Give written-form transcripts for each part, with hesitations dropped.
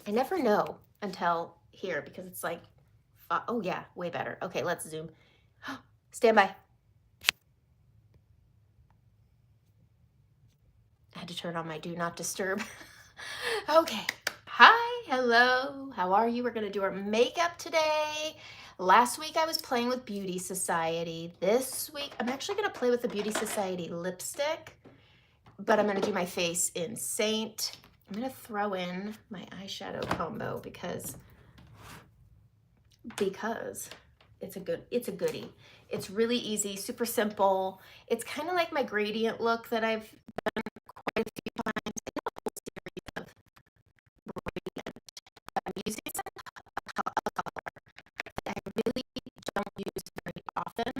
I never know until here because it's like, oh yeah, way better. Okay, let's zoom. Stand by. I had to turn on my do not disturb. Okay. Hi, hello. How are you? We're going to do our makeup today. Last week I was playing with Beauty Society. This week I'm actually going to play with the Beauty Society lipstick, but I'm going to do my face in Saint. I'm going to throw in my eyeshadow combo because it's a goodie. It's really easy, super simple. It's kind of like my gradient look that I've done quite a few times in a whole series of gradient. I'm using a color that I really don't use very often.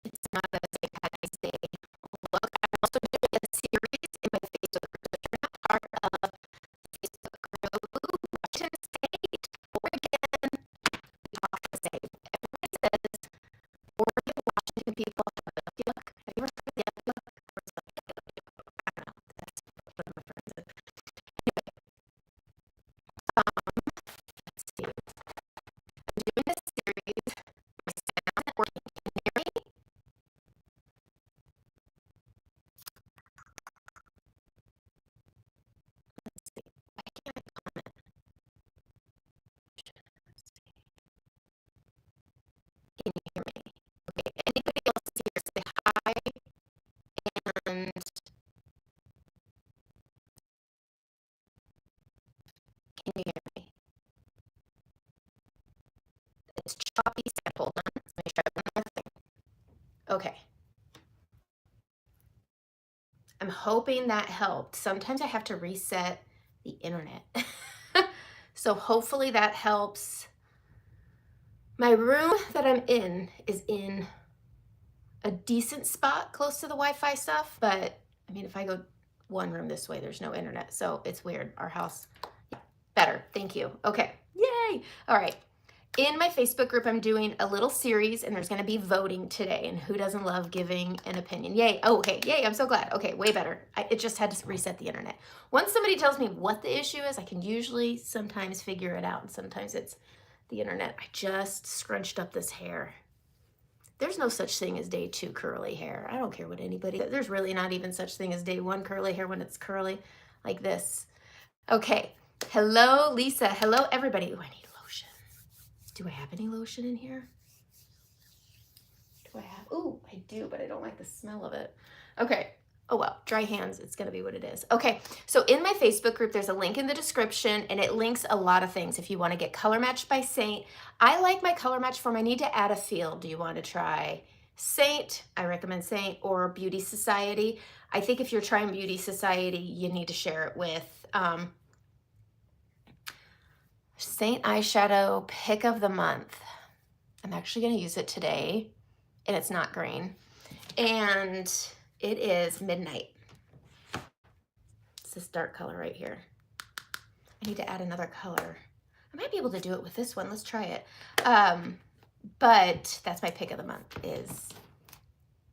It's not a say had a nice day look. I'm also doing a series in my Facebook group. If you're not part of the Facebook group, Washington State, Oregon, we talk the same. Everybody says Oregon, Washington people have a yucky look. Have you ever tried the yucky look? Or is it like, I don't know. That's what one of my friends said. Anyway, let's see. I'm doing this series. My sound isn't working. Can you hear me? Let's see. Why can't I comment? Let's see. Can you hear me? Okay. Anybody else here say hi and can you hear me? It's choppy sound. Hold on. Let me try one more thing. Okay. I'm hoping that helped. Sometimes I have to reset the internet. So hopefully that helps. My room that I'm in is in a decent spot close to the Wi-Fi stuff, but I mean, if I go one room this way, there's no internet. So it's weird. Our house, better. Thank you. Okay. Yay. All right. In my Facebook group, I'm doing a little series and there's going to be voting today. And who doesn't love giving an opinion? Yay. Oh, okay. Yay. I'm so glad. Okay. Way better. It just had to reset the internet. Once somebody tells me what the issue is, I can usually sometimes figure it out. And sometimes it's the internet. I just scrunched up this hair. There's no such thing as day 2 curly hair. I don't care what anybody, there's really not even such thing as day 1 curly hair when it's curly like this. Okay. Hello, Lisa. Hello, everybody. Oh, I need lotion. Do I have any lotion in here? Do I have? Oh, I do, but I don't like the smell of it. Okay. Oh, well, dry hands. It's going to be what it is. Okay. So in my Facebook group, there's a link in the description and it links a lot of things. If you want to get color matched by Saint, I like my color match form. I need to add a field. Do you want to try Saint? I recommend Saint or Beauty Society. I think if you're trying Beauty Society, you need to share it with Saint Eyeshadow Pick of the Month. I'm actually going to use it today, and it's not green. And it is Midnight. It's this dark color right here. I need to add another color. I might be able to do it with this one. Let's try it. But that's my pick of the month is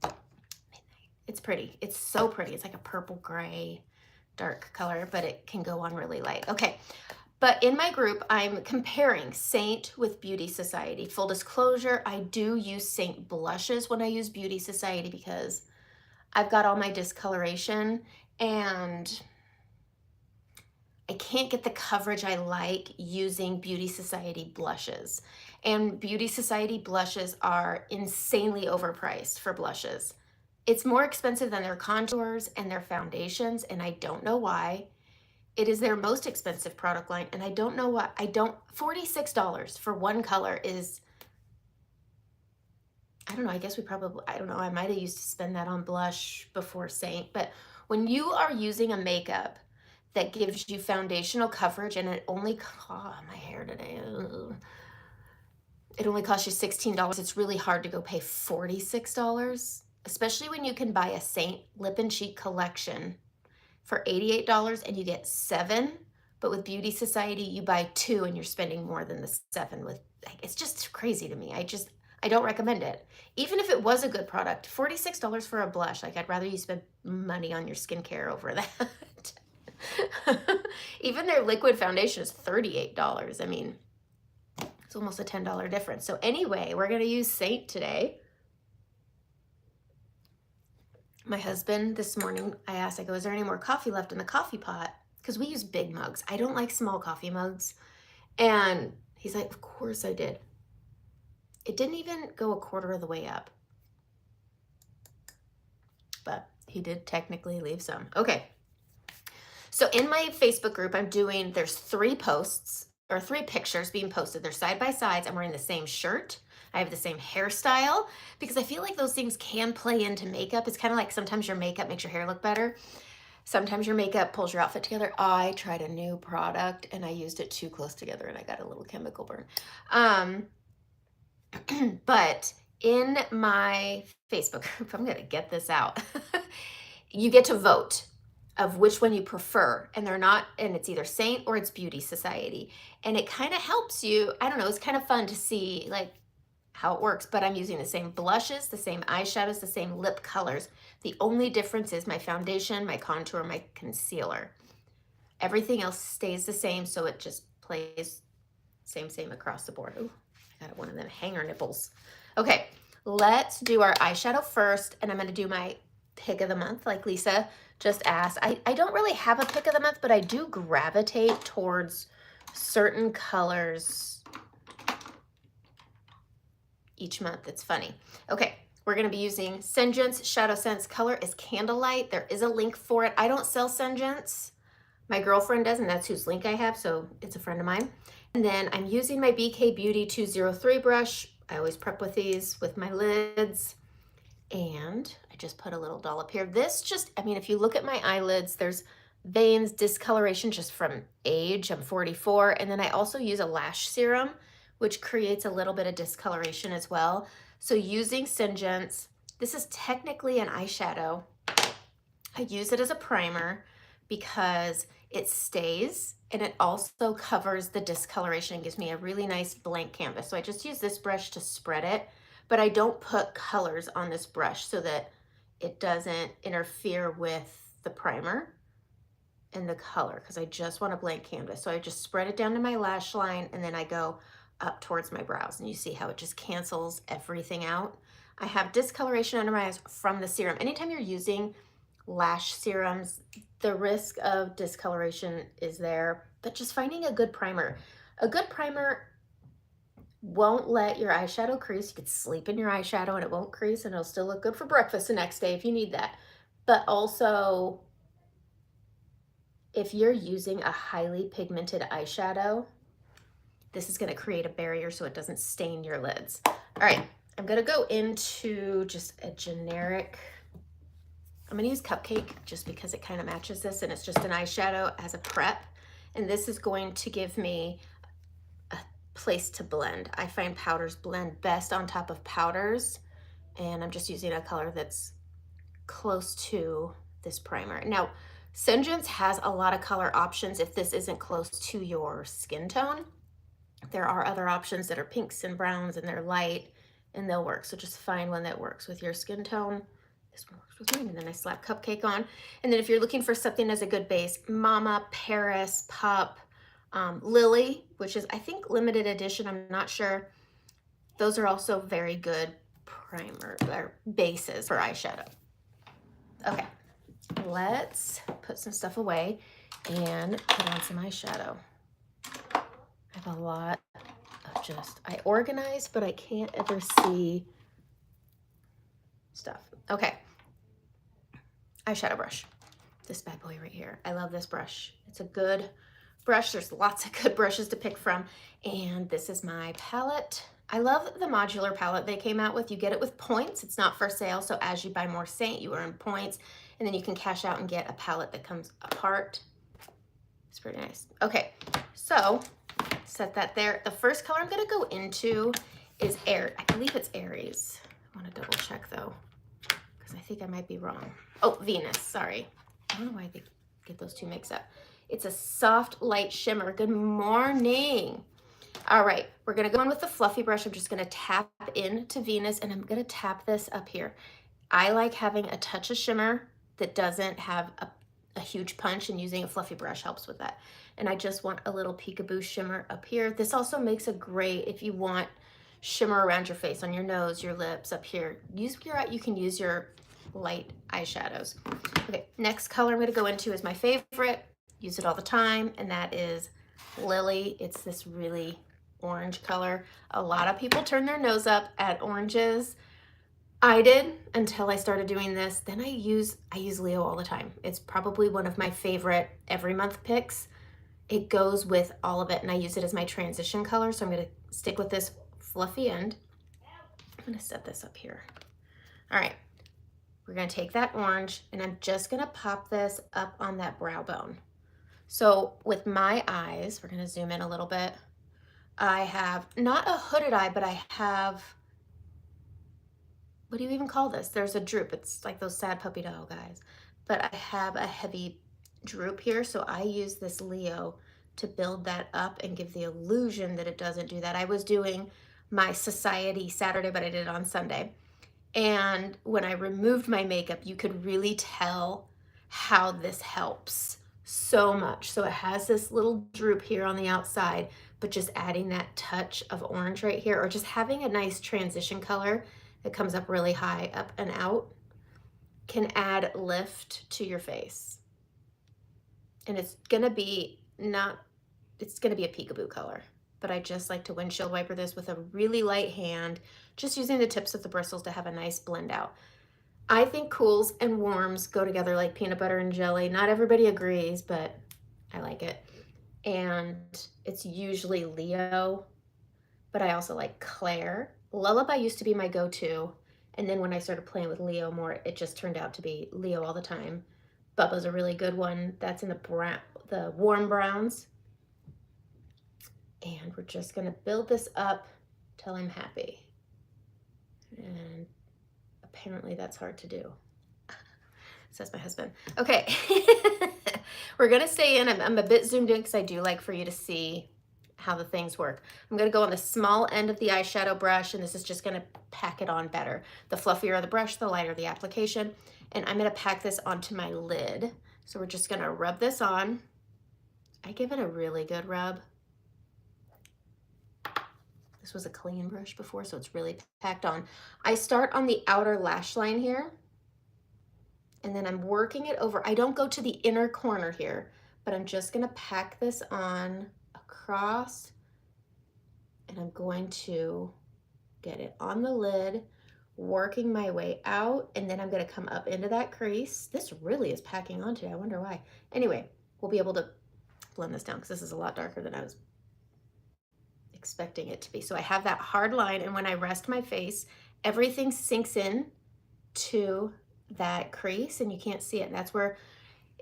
Midnight. It's pretty. It's so pretty. It's like a purple gray dark color, but it can go on really light. Okay. But in my group, I'm comparing Saint with Beauty Society. Full disclosure, I do use Saint blushes when I use Beauty Society because I've got all my discoloration and I can't get the coverage I like using Beauty Society blushes. And Beauty Society blushes are insanely overpriced for blushes. It's more expensive than their contours and their foundations, and I don't know why. It is their most expensive product line, and I don't know what, $46 for one color is, I don't know, I guess we probably, I don't know, I might have used to spend that on blush before Saint, but when you are using a makeup that gives you foundational coverage and it only, oh, my hair today, ugh. It only costs you $16, it's really hard to go pay $46, especially when you can buy a Saint lip and cheek collection for $88 and you get 7, but with Beauty Society you buy 2 and you're spending more than the 7 with, it's just crazy to me. I don't recommend it. Even if it was a good product, $46 for a blush, like I'd rather you spend money on your skincare over that. Even their liquid foundation is $38. I mean, it's almost a $10 difference. So anyway, we're gonna use Saint today. My husband this morning, I asked, I go, is there any more coffee left in the coffee pot? Because we use big mugs. I don't like small coffee mugs. And he's like, of course I did. It didn't even go a quarter of the way up. But he did technically leave some. Okay. So in my Facebook group, there's 3 posts or 3 pictures being posted. They're side by sides. I'm wearing the same shirt. I have the same hairstyle because I feel like those things can play into makeup. It's kind of like sometimes your makeup makes your hair look better. Sometimes your makeup pulls your outfit together. I tried a new product and I used it too close together and I got a little chemical burn. But in my Facebook group, I'm going to get this out. You get to vote of which one you prefer, and it's either Saint or it's Beauty Society. And it kind of helps you. I don't know, it's kind of fun to see like how it works, but I'm using the same blushes, the same eyeshadows, the same lip colors. The only difference is my foundation, my contour, my concealer. Everything else stays the same, so it just plays same across the board. Ooh, I got one of them hanger nipples. Okay, let's do our eyeshadow first, and I'm gonna do my pick of the month, like Lisa just asked. I don't really have a pick of the month, but I do gravitate towards certain colors each month. It's funny. Okay, we're going to be using Singen's Shadow Sense. Color is Candlelight. There is a link for it. I don't sell Singen's. My girlfriend does, and that's whose link I have, so it's a friend of mine. And then I'm using my BK Beauty 203 brush. I always prep with these with my lids. And I just put a little dollop here. If you look at my eyelids, there's veins, discoloration just from age. I'm 44. And then I also use a lash serum, which creates a little bit of discoloration as well. So using Singen's, this is technically an eyeshadow. I use it as a primer because it stays and it also covers the discoloration and gives me a really nice blank canvas. So I just use this brush to spread it, but I don't put colors on this brush so that it doesn't interfere with the primer and the color, because I just want a blank canvas. So I just spread it down to my lash line and then I go up towards my brows, and you see how it just cancels everything out. I have discoloration under my eyes from the serum. Anytime you're using lash serums, the risk of discoloration is there, but just finding a good primer. A good primer won't let your eyeshadow crease. You could sleep in your eyeshadow and it won't crease, and it'll still look good for breakfast the next day if you need that. But also, if you're using a highly pigmented eyeshadow, this is going to create a barrier so it doesn't stain your lids. All right, I'm going to go into just a generic, I'm going to use Cupcake just because it kind of matches this, and it's just an eyeshadow as a prep. And this is going to give me a place to blend. I find powders blend best on top of powders, and I'm just using a color that's close to this primer. Now, Singen's has a lot of color options if this isn't close to your skin tone. There are other options that are pinks and browns and they're light and they'll work. So just find one that works with your skin tone. This one works with mine. And then I slap Cupcake on. And then if you're looking for something as a good base, Mama, Paris, Pup, Lily, which is I think limited edition, I'm not sure. Those are also very good primer or bases for eyeshadow. Okay, let's put some stuff away and put on some eyeshadow. I have a lot of I organize, but I can't ever see stuff. Okay, eyeshadow brush. This bad boy right here. I love this brush. It's a good brush. There's lots of good brushes to pick from. And this is my palette. I love the modular palette they came out with. You get it with points. It's not for sale. So as you buy more Saint, you earn points. And then you can cash out and get a palette that comes apart. It's pretty nice. Okay, so set that there. The first color I'm going to go into is I believe it's Aries. I want to double check though, because I think I might be wrong. Oh, Venus, sorry. I don't know why they get those two mixed up. It's a soft light shimmer. Good morning. All right, we're gonna go in with the fluffy brush. I'm just gonna tap into Venus and I'm gonna tap this up here. I like having a touch of shimmer that doesn't have a huge punch, and using a fluffy brush helps with that. And I just want a little peekaboo shimmer up here. This also makes a great, if you want shimmer around your face, on your nose, your lips, up here. You can use your light eyeshadows. Okay, next color I'm gonna go into is my favorite. Use it all the time, and that is Lily. It's this really orange color. A lot of people turn their nose up at oranges. I did until I started doing this. Then I use Leo all the time. It's probably one of my favorite every month picks. It goes with all of it, and I use it as my transition color. So I'm gonna stick with this fluffy end. I'm gonna set this up here. All right, we're gonna take that orange and I'm just gonna pop this up on that brow bone. So with my eyes, we're gonna zoom in a little bit. I have not a hooded eye, but I have, what do you even call this? There's a droop. It's like those sad puppy dog eyes. But I have a heavy droop here, so I use this Leo to build that up and give the illusion that it doesn't do that. I was doing my Society Saturday, but I did it on Sunday. And when I removed my makeup, you could really tell how this helps so much. So it has this little droop here on the outside, but just adding that touch of orange right here, or just having a nice transition color that comes up really high, up and out, can add lift to your face. And it's gonna be it's gonna be a peekaboo color, but I just like to windshield wiper this with a really light hand, just using the tips of the bristles to have a nice blend out. I think cools and warms go together like peanut butter and jelly. Not everybody agrees, but I like it. And it's usually Leo, but I also like Claire. Lullaby used to be my go-to, and then when I started playing with Leo more, it just turned out to be Leo all the time. Bubba's a really good one. That's in the warm browns. And we're just gonna build this up till I'm happy. And apparently that's hard to do, says my husband. Okay, we're gonna stay in. I'm a bit zoomed in because I do like for you to see how the things work. I'm gonna go on the small end of the eyeshadow brush, and this is just gonna pack it on better. The fluffier the brush, the lighter the application. And I'm gonna pack this onto my lid. So we're just gonna rub this on. I give it a really good rub. This was a clean brush before, so it's really packed on. I start on the outer lash line here, and then I'm working it over. I don't go to the inner corner here, but I'm just gonna pack this on across, and I'm going to get it on the lid, working my way out, and then I'm gonna come up into that crease. This really is packing on today, I wonder why. Anyway, we'll be able to blend this down because this is a lot darker than I was expecting it to be. So I have that hard line, and when I rest my face, everything sinks in to that crease and you can't see it. And that's where,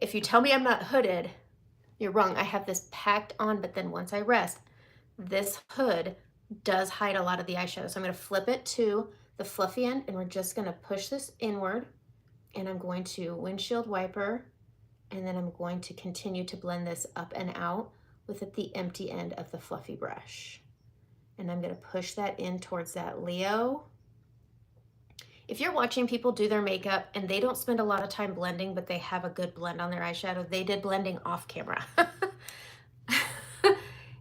if you tell me I'm not hooded, you're wrong. I have this packed on, but then once I rest, this hood does hide a lot of the eyeshadow. So I'm gonna flip it to the fluffy end, and we're just gonna push this inward, and I'm going to windshield wiper, and then I'm going to continue to blend this up and out with the empty end of the fluffy brush. And I'm gonna push that in towards that Leo. If you're watching people do their makeup and they don't spend a lot of time blending, but they have a good blend on their eyeshadow, they did blending off camera.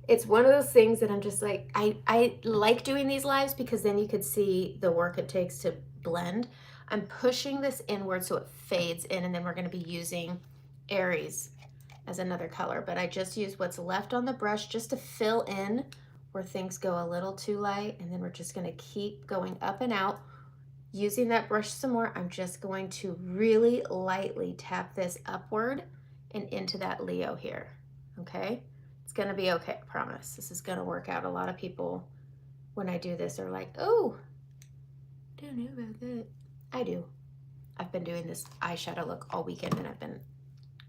It's one of those things that I'm just like, I like doing these lives because then you could see the work it takes to blend. I'm pushing this inward so it fades in, and then we're gonna be using Aries as another color, but I just use what's left on the brush just to fill in where things go a little too light, and then we're just gonna keep going up and out. Using that brush some more, I'm just going to really lightly tap this upward and into that Leo here, okay? It's gonna be okay, I promise. This is gonna work out. A lot of people, when I do this, are like, oh, don't know about that. I do. I've been doing this eyeshadow look all weekend, and I've been,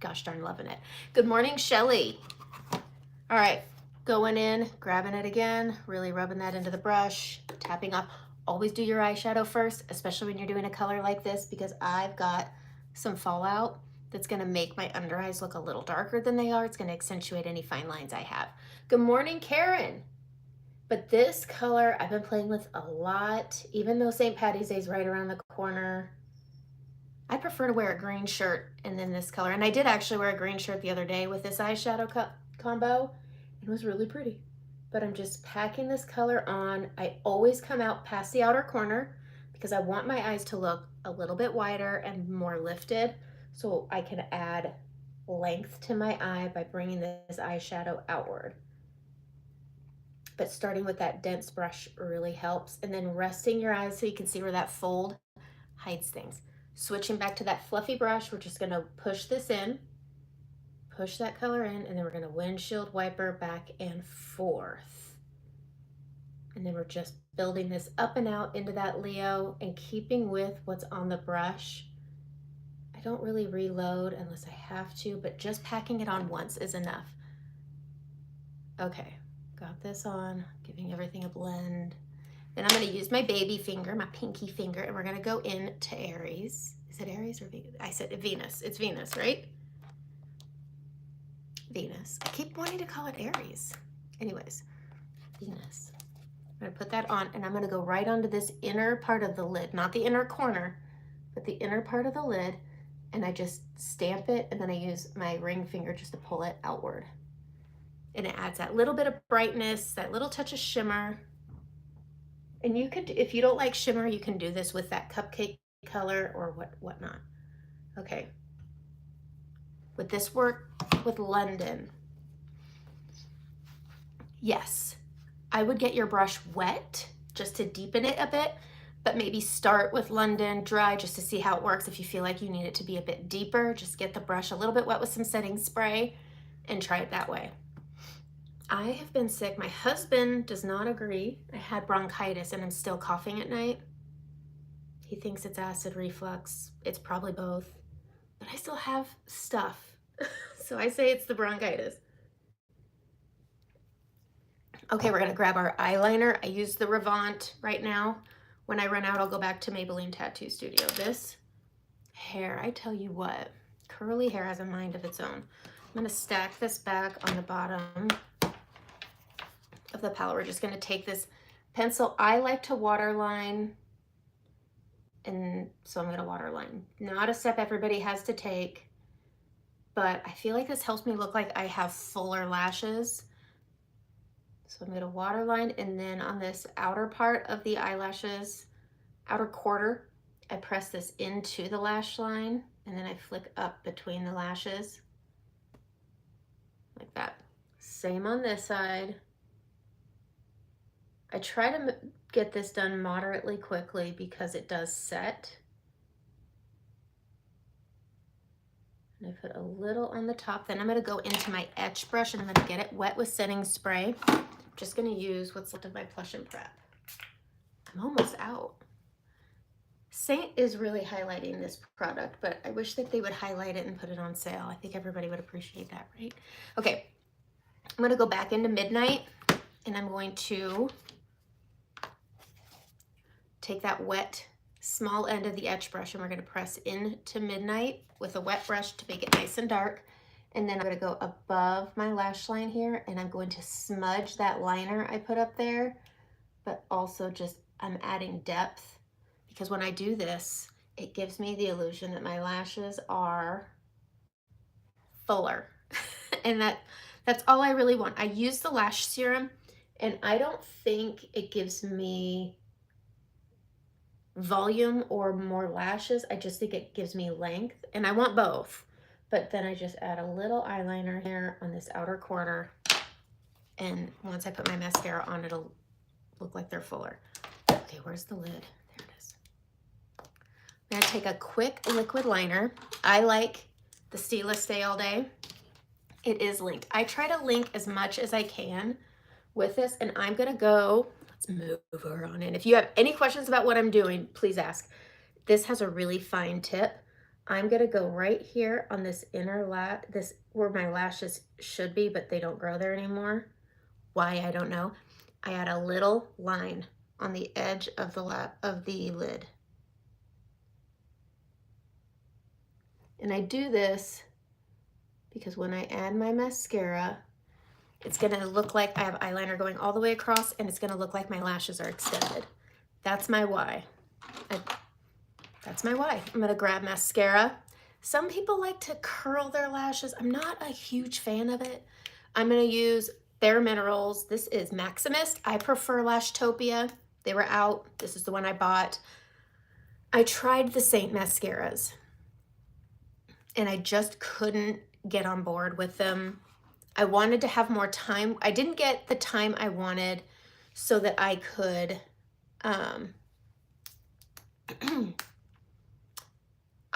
gosh darn, loving it. Good morning, Shelly. All right, going in, grabbing it again, really rubbing that into the brush, tapping off. Always do your eyeshadow first, especially when you're doing a color like this, because I've got some fallout that's gonna make my under eyes look a little darker than they are. It's gonna accentuate any fine lines I have. Good morning, Karen. But this color I've been playing with a lot, even though St. Patty's Day is right around the corner. I prefer to wear a green shirt and then this color. And I did actually wear a green shirt the other day with this eyeshadow combo. It was really pretty. But I'm just packing this color on. I always come out past the outer corner because I want my eyes to look a little bit wider and more lifted, so I can add length to my eye by bringing this eyeshadow outward. But starting with that dense brush really helps, and then resting your eyes so you can see where that fold hides things. Switching back to that fluffy brush, we're just gonna push this in, push that color in, and then we're gonna windshield wiper back and forth. And then we're just building this up and out into that Leo and keeping with what's on the brush. I don't really reload unless I have to, but just packing it on once is enough. Okay, got this on, giving everything a blend. Then I'm gonna use my baby finger, my pinky finger, and we're gonna go into Aries. Is it Aries or Venus? I said Venus. It's Venus, right? Venus. I keep wanting to call it Aries. Anyways, Venus. I'm gonna put that on, and I'm gonna go right onto this inner part of the lid, not the inner corner, but the inner part of the lid, and I just stamp it, and then I use my ring finger just to pull it outward. And it adds that little bit of brightness, that little touch of shimmer. And you could, if you don't like shimmer, you can do this with that cupcake color or whatnot. Okay. Would this work with London? Yes. I would get your brush wet just to deepen it a bit, but maybe start with London dry just to see how it works. If you feel like you need it to be a bit deeper, just get the brush a little bit wet with some setting spray and try it that way. I have been sick. My husband does not agree. I had bronchitis and I'm still coughing at night. He thinks it's acid reflux. It's probably both, but I still have stuff. So I say it's the bronchitis. Okay, we're gonna grab our eyeliner. I use the Revant right now. When I run out, I'll go back to Maybelline Tattoo Studio. This hair, I tell you what, curly hair has a mind of its own. I'm gonna stack this back on the bottom of the palette. We're just gonna take this pencil. I like to waterline, and so I'm gonna waterline. Not a step everybody has to take, but I feel like this helps me look like I have fuller lashes. So I'm gonna waterline, and then on this outer part of the eyelashes, outer quarter, I press this into the lash line, and then I flick up between the lashes, like that. Same on this side. I try to get this done moderately quickly because it does set. And I put a little on the top. Then I'm gonna go into my etch brush and I'm gonna get it wet with setting spray. I'm just gonna use what's left of my Plush and Prep. I'm almost out. Saint is really highlighting this product, but I wish that they would highlight it and put it on sale. I think everybody would appreciate that, right? Okay, I'm gonna go back into Midnight and I'm going to take that wet small end of the etch brush and we're gonna press into Midnight with a wet brush to make it nice and dark. And then I'm gonna go above my lash line here and I'm going to smudge that liner I put up there, but also just I'm adding depth, because when I do this, it gives me the illusion that my lashes are fuller. And that's all I really want. I use the lash serum and I don't think it gives me volume or more lashes. I just think it gives me length, and I want both. But then I just add a little eyeliner here on this outer corner, and once I put my mascara on, it'll look like they're fuller. Okay, where's the lid? There it is. I'm gonna take a quick liquid liner. I like the Stila Stay All Day. It is linked. I try to link as much as I can with this, and I'm gonna go, let's move her on in. If you have any questions about what I'm doing, please ask. This has a really fine tip. I'm gonna go right here on this inner this where my lashes should be, but they don't grow there anymore. Why, I don't know. I add a little line on the edge of the lid. And I do this because when I add my mascara, It's gonna look like I have eyeliner going all the way across, and it's gonna look like my lashes are extended. That's my why. That's my why. I'm gonna grab mascara. Some people like to curl their lashes. I'm not a huge fan of it. I'm gonna use Bare Minerals. This is Maximist. I prefer Lashtopia. They were out. This is the one I bought. I tried the Saint mascaras, and I just couldn't get on board with them. I wanted to have more time. I didn't get the time I wanted so that I could,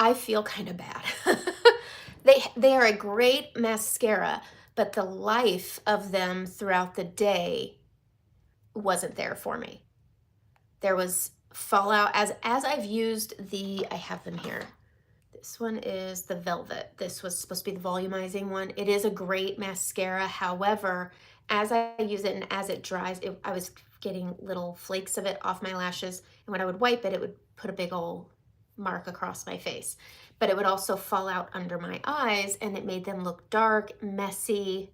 I feel kind of bad. They are a great mascara, but the life of them throughout the day wasn't there for me. There was fallout as I've used I have them here. This one is the Velvet. This was supposed to be the volumizing one. It is a great mascara. However, as I use it and as it dries, I was getting little flakes of it off my lashes. And when I would wipe it, it would put a big old mark across my face. But it would also fall out under my eyes, and it made them look dark, messy,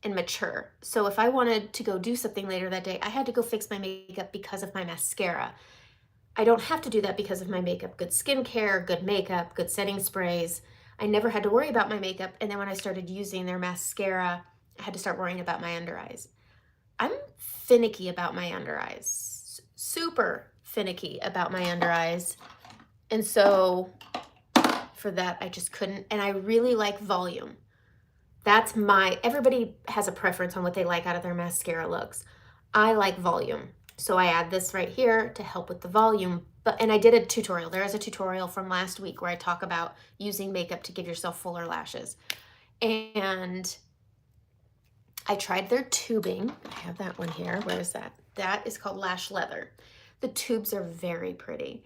and mature. So if I wanted to go do something later that day, I had to go fix my makeup because of my mascara. I don't have to do that because of my makeup. Good skincare, good makeup, good setting sprays. I never had to worry about my makeup. And then when I started using their mascara, I had to start worrying about my under eyes. I'm finicky about my under eyes, super finicky about my under eyes. And so for that, I just couldn't. And I really like volume. Everybody has a preference on what they like out of their mascara looks. I like volume. So I add this right here to help with the volume. And I did a tutorial. There is a tutorial from last week where I talk about using makeup to give yourself fuller lashes. And I tried their tubing. I have that one here. Where is that? That is called Lash Leather. The tubes are very pretty.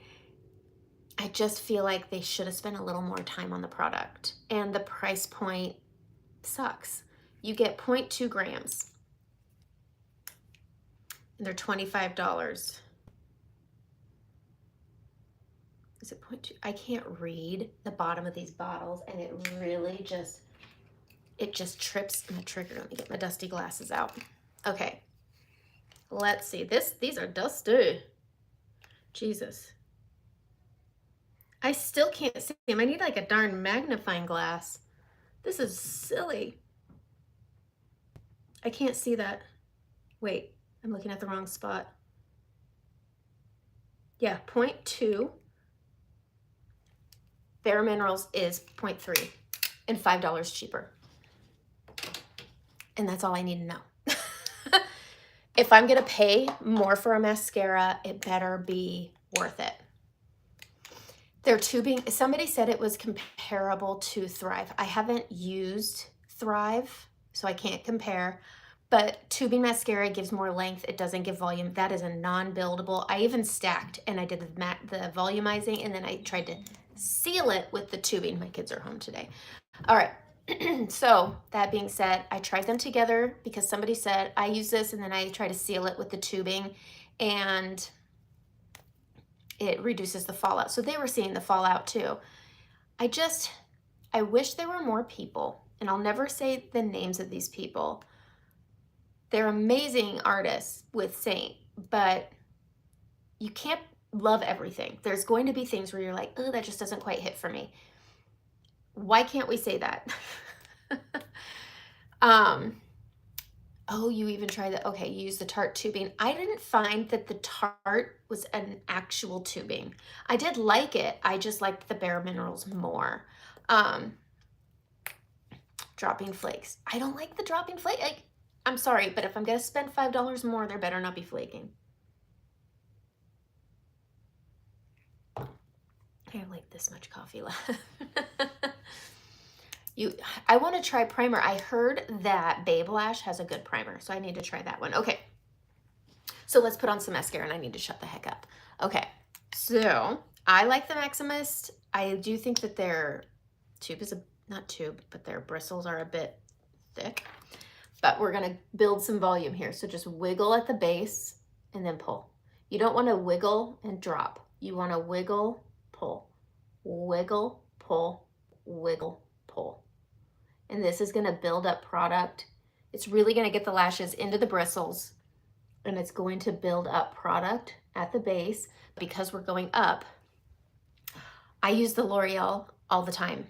I just feel like they should have spent a little more time on the product. And the price point sucks. You get 0.2 grams. And they're $25. Is it 0.2? I can't read the bottom of these bottles, and it really just trips my trigger. Let me get my dusty glasses out. Okay, let's see. These are dusty. Jesus. I still can't see them. I need like a darn magnifying glass. This is silly. I can't see that. Wait, I'm looking at the wrong spot. Yeah, 0.2. Bare Minerals is 0.3 and $5 cheaper. And that's all I need to know. If I'm gonna pay more for a mascara, it better be worth it. Their tubing, somebody said it was comparable to Thrive. I haven't used Thrive, so I can't compare. But tubing mascara gives more length. It doesn't give volume. That is a non-buildable. I even stacked, and I did the volumizing, and then I tried to seal it with the tubing. My kids are home today. All right. So that being said, I tried them together because somebody said I use this, and then I try to seal it with the tubing, and it reduces the fallout. So they were seeing the fallout too. I wish there were more people, and I'll never say the names of these people. They're amazing artists with Saint, but you can't love everything. There's going to be things where you're like, oh, that just doesn't quite hit for me. Why can't we say that? Oh, you even tried that. Okay, you used the Tarte tubing. I didn't find that the Tarte was an actual tubing. I did like it. I just liked the Bare Minerals more. Dropping flakes. I don't like the dropping flake. I'm sorry, but if I'm going to spend $5 more, there better not be flaking. I have like this much coffee left. I want to try primer. I heard that Babe Lash has a good primer, so I need to try that one. Okay, so let's put on some mascara, and I need to shut the heck up. Okay, so I like the Maximist. I do think that their tube is not tube, but their bristles are a bit thick. But we're going to build some volume here. So just wiggle at the base and then pull. You don't want to wiggle and drop. You want to wiggle, pull, wiggle, pull, wiggle, pull. And this is going to build up product. It's really going to get the lashes into the bristles, and it's going to build up product at the base. Because we're going up, I use the L'Oreal all the time.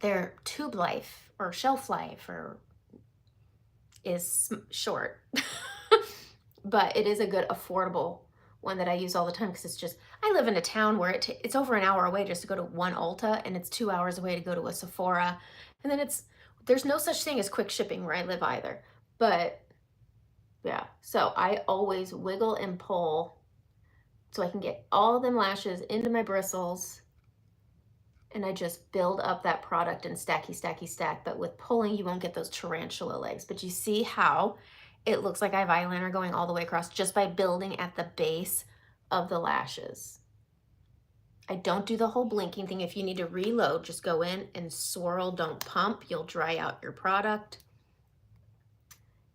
Their tube life or shelf life is short, but it is a good affordable one that I use all the time, because it's just, I live in a town where it's over an hour away just to go to one Ulta, and it's 2 hours away to go to a Sephora. And then there's no such thing as quick shipping where I live either. But yeah, so I always wiggle and pull so I can get all of them lashes into my bristles, and I just build up that product and stacky, stacky, stack. But with pulling, you won't get those tarantula legs. But you see how it looks like I have eyeliner going all the way across just by building at the base of the lashes. I don't do the whole blinking thing. If you need to reload, just go in and swirl, don't pump. You'll dry out your product.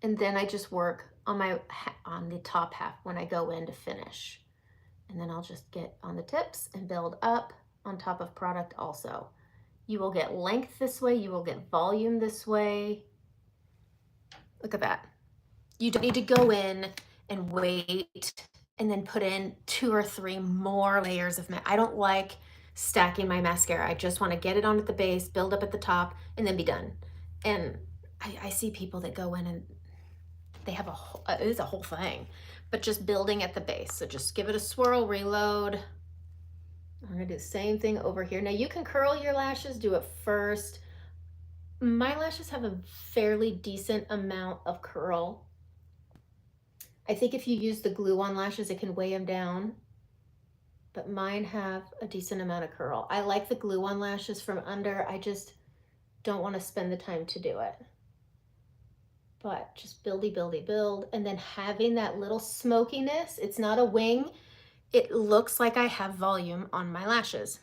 And then I just work on the top half when I go in to finish. And then I'll just get on the tips and build up on top of product also. You will get length this way. You will get volume this way. Look at that. You don't need to go in and wait and then put in 2 or 3 more layers of I don't like stacking my mascara. I just want to get it on at the base, build up at the top, and then be done. And I see people that go in and they have it is a whole thing, but just building at the base. So just give it a swirl, reload. I'm gonna do the same thing over here. Now you can curl your lashes, do it first. My lashes have a fairly decent amount of curl. I think if you use the glue-on lashes, it can weigh them down, but mine have a decent amount of curl. I like the glue-on lashes from under. I just don't want to spend the time to do it. But just buildy, buildy, build. And then having that little smokiness, it's not a wing. It looks like I have volume on my lashes.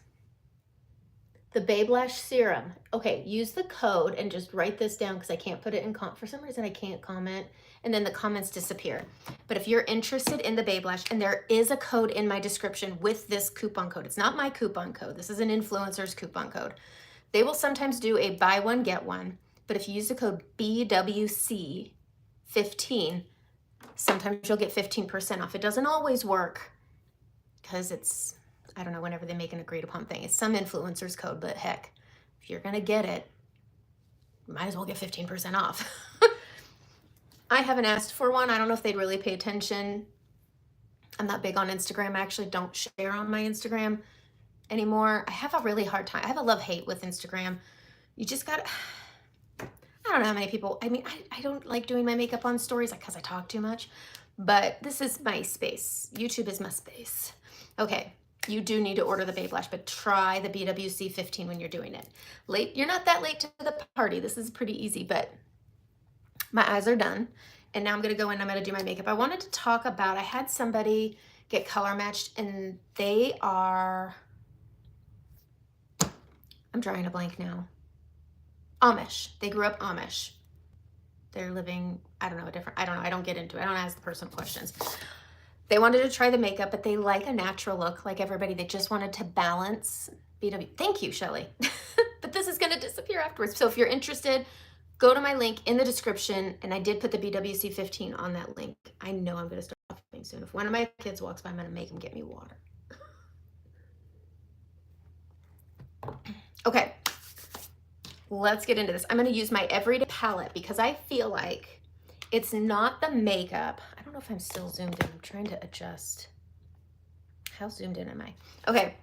The Babe Lash Serum. Okay, use the code and just write this down, because I can't put it in for some reason I can't comment, and then the comments disappear. But if you're interested in the Babe Lash, and there is a code in my description with this coupon code. It's not my coupon code. This is an influencer's coupon code. They will sometimes do a buy one, get one. But if you use the code BWC15, sometimes you'll get 15% off. It doesn't always work, because it's, I don't know, whenever they make an agreed upon thing. It's some influencer's code, but heck, if you're gonna get it, might as well get 15% off. I haven't asked for one. I don't know if they'd really pay attention. I'm not big on Instagram. I actually don't share on my Instagram anymore. I have a really hard time. I have a love-hate with Instagram. You just gotta, I don't know how many people, I mean, I don't like doing my makeup on stories because I talk too much, but this is my space. YouTube is my space. Okay, you do need to order the Babe Lash, but try the BWC 15 when you're doing it. You're not that late to the party. This is pretty easy, but my eyes are done. And now I'm gonna go in, I'm gonna do my makeup. I wanted to talk about, I had somebody get color matched, and they are, I'm drawing a blank now. Amish. They grew up Amish. They're living, I don't know, I don't get into it. I don't ask the personal questions. They wanted to try the makeup, but they like a natural look like everybody. They just wanted to balance BW. Thank you, Shelly. But this is going to disappear afterwards. So if you're interested, go to my link in the description. And I did put the BWC 15 on that link. I know I'm going to start shopping soon. If one of my kids walks by, I'm going to make them get me water. Okay. Let's get into this. I'm going to use my everyday palette because I feel like it's not the makeup. I don't know if I'm still zoomed in. I'm trying to adjust. How zoomed in am I? Okay.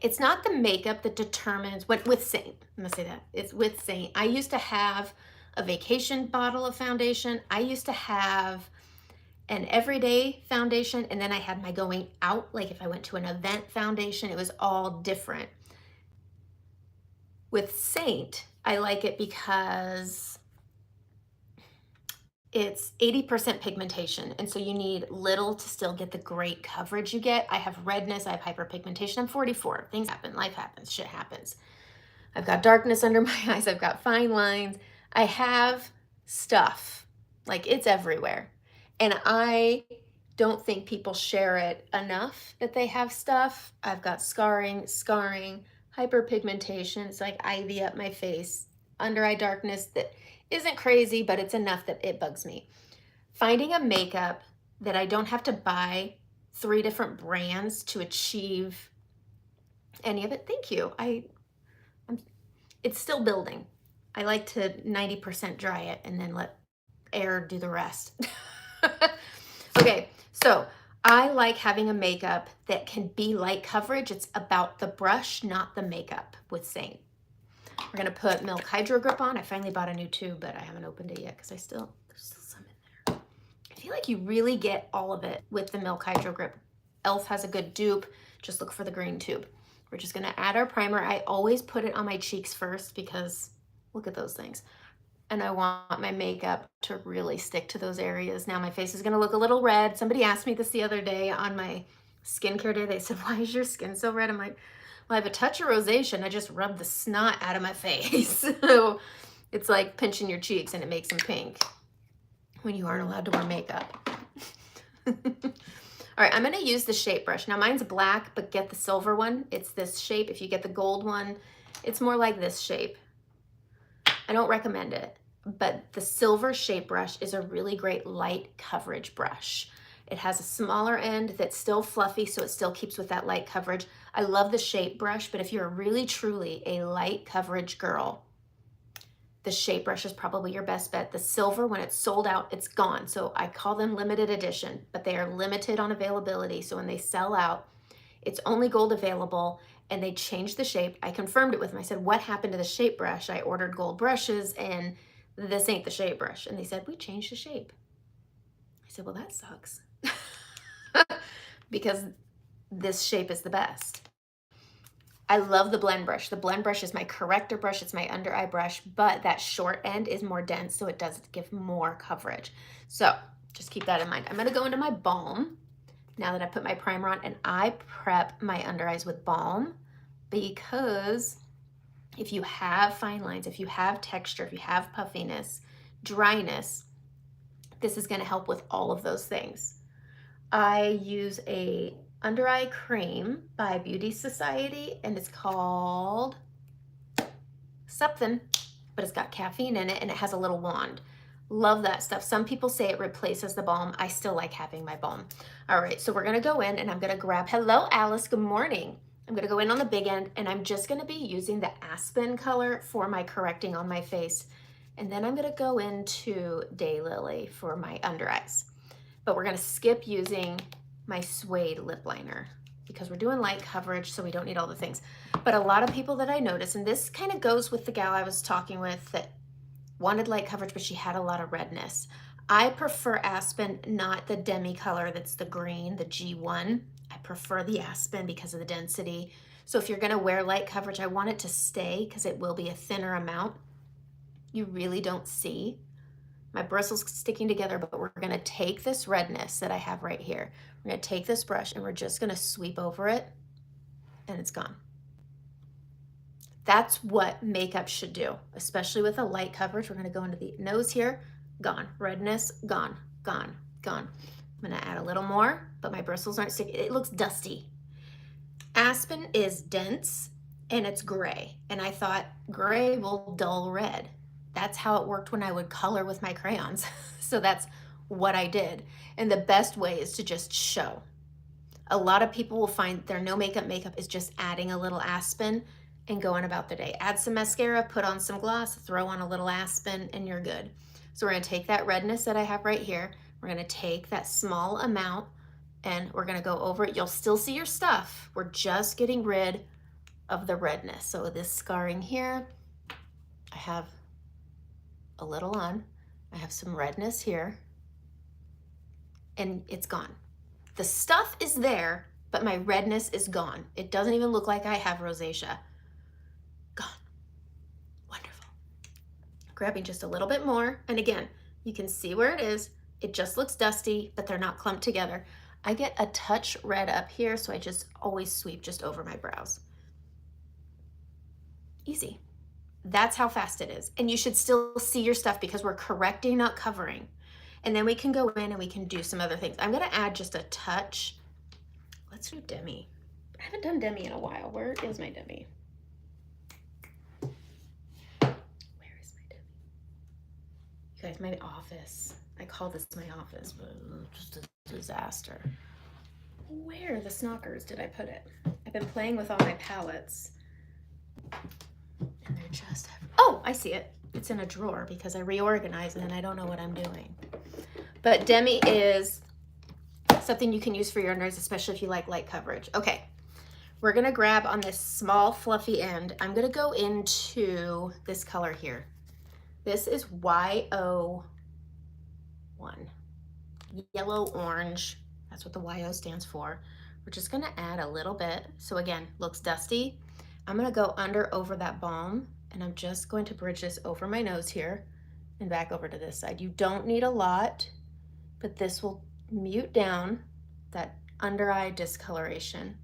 It's not the makeup that determines what with Saint. I'm going to say that. It's with Saint. I used to have a vacation bottle of foundation. I used to have an everyday foundation, and then I had my going out, like if I went to an event foundation. It was all different. With Saint, I like it because it's 80% pigmentation, and so you need little to still get the great coverage you get. I have redness, I have hyperpigmentation. I'm 44. Things happen, life happens, shit happens. I've got darkness under my eyes, I've got fine lines. I have stuff, like it's everywhere. And I don't think people share it enough that they have stuff. I've got scarring, hyperpigmentation. It's like ivy up my face, under eye darkness. That isn't crazy, but it's enough that it bugs me. Finding a makeup that I don't have to buy 3 different brands to achieve any of it. Thank you. It's still building. I like to 90% dry it and then let air do the rest. Okay, so I like having a makeup that can be light coverage. It's about the brush, not the makeup with Saint. We're gonna put Milk Hydro Grip on. I finally bought a new tube, but I haven't opened it yet because there's still some in there. I feel like you really get all of it with the Milk Hydro Grip. e.l.f. has a good dupe. Just look for the green tube. We're just gonna add our primer. I always put it on my cheeks first because look at those things. And I want my makeup to really stick to those areas. Now my face is gonna look a little red. Somebody asked me this the other day on my skincare day. They said, why is your skin so red? I'm like, well, I have a touch of rosacea. I just rubbed the snot out of my face. So it's like pinching your cheeks and it makes them pink when you aren't allowed to wear makeup. All right, I'm gonna use the shape brush. Now mine's black, but get the silver one. It's this shape. If you get the gold one, it's more like this shape. I don't recommend it, but the silver shape brush is a really great light coverage brush. It has a smaller end that's still fluffy, so it still keeps with that light coverage. I love the shape brush, but if you're really truly a light coverage girl, the shape brush is probably your best bet. The silver, when it's sold out, it's gone. So I call them limited edition, but they are limited on availability. So when they sell out, it's only gold available, and they changed the shape. I confirmed it with them. I said, what happened to the shape brush? I ordered gold brushes and this ain't the shape brush. And they said, we changed the shape. I said, well, that sucks. Because this shape is the best. I love the blend brush. The blend brush is my corrector brush. It's my under eye brush, but that short end is more dense, so it does give more coverage. So just keep that in mind. I'm gonna go into my balm now that I put my primer on, and I prep my under eyes with balm because if you have fine lines, if you have texture, if you have puffiness, dryness, this is gonna help with all of those things. I use a under eye cream by Beauty Society, and it's called something, but it's got caffeine in it and it has a little wand. Love that stuff. Some people say it replaces the balm. I still like having my balm. All right, so we're gonna go in and I'm gonna grab, hello Alice, good morning. I'm gonna go in on the big end and I'm just gonna be using the Aspen color for my correcting on my face. And then I'm gonna go into Daylily for my under eyes. But we're gonna skip using my suede lip liner because we're doing light coverage, so we don't need all the things. But a lot of people that I notice, and this kind of goes with the gal I was talking with that wanted light coverage, but she had a lot of redness. I prefer Aspen, not the demi color that's the green, the G1. I prefer the Aspen because of the density. So if you're gonna wear light coverage, I want it to stay because it will be a thinner amount. You really don't see my bristles sticking together, but we're gonna take this redness that I have right here. We're gonna take this brush and we're just gonna sweep over it and it's gone. That's what makeup should do, especially with a light coverage. We're gonna go into the nose here, gone. Redness, gone, gone, gone. I'm gonna add a little more, but my bristles aren't sticking. It looks dusty. Aspen is dense and it's gray. And I thought gray will dull red. That's how it worked when I would color with my crayons. So that's what I did. And the best way is to just show. A lot of people will find their no makeup is just adding a little Aspen and going about the day. Add some mascara, put on some gloss, throw on a little Aspen, and you're good. So we're gonna take that redness that I have right here. We're gonna take that small amount and we're gonna go over it. You'll still see your stuff. We're just getting rid of the redness. So this scarring here, I have a little on. I have some redness here and it's gone. The stuff is there, but my redness is gone. It doesn't even look like I have rosacea. Gone. Wonderful. Grabbing just a little bit more. And again, you can see where it is. It just looks dusty, but they're not clumped together. I get a touch red up here, so I just always sweep just over my brows. Easy. That's how fast it is. And you should still see your stuff because we're correcting, not covering. And then we can go in and we can do some other things. I'm gonna add just a touch. Let's do demi. I haven't done demi in a while. Where is my demi? Where is my demi? guys, my office. I call this my office, but it's just a disaster. Where the snockers did I put it? I've been playing with all my palettes. And they're just... Oh, I see it. It's in a drawer because I reorganized and I don't know what I'm doing. But Demi is something you can use for your under eyes, especially if you like light coverage. Okay, we're gonna grab on this small fluffy end. I'm gonna go into this color here. This is YO1, yellow orange. That's what the YO stands for. We're just gonna add a little bit. So again, looks dusty. I'm gonna go over that balm, and I'm just going to bridge this over my nose here and back over to this side. You don't need a lot, but this will mute down that under eye discoloration.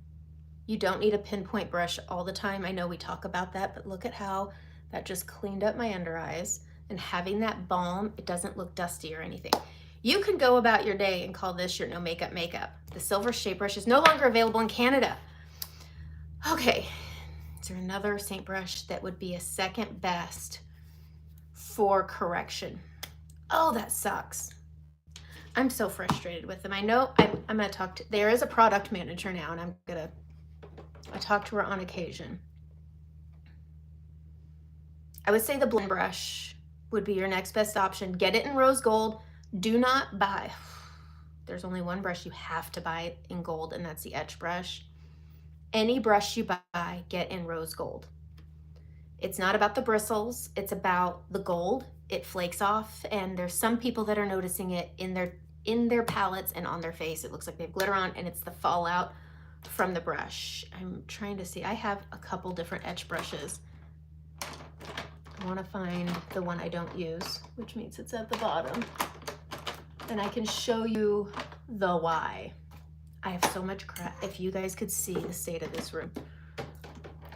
You don't need a pinpoint brush all the time. I know we talk about that, but look at how that just cleaned up my under eyes. And having that balm, it doesn't look dusty or anything. You can go about your day and call this your no makeup makeup. The silver shape brush is no longer available in Canada. Okay, is there another Saint brush that would be a second best for correction? Oh, that sucks. I'm so frustrated with them. I know I'm gonna talk to, there is a product manager now, and I talk to her on occasion. I would say the blend brush would be your next best option. Get it in rose gold. Do not buy, there's only one brush you have to buy in gold, and that's the etch brush. Any brush you buy, get in rose gold. It's not about the bristles, it's about the gold. It flakes off, and there's some people that are noticing it in their palettes and on their face. It looks like they have glitter on, and it's the fallout from the brush. I'm trying to see, I have a couple different etch brushes. I want to find the one I don't use, which means it's at the bottom. And I can show you the why. I have so much crap. If you guys could see the state of this room.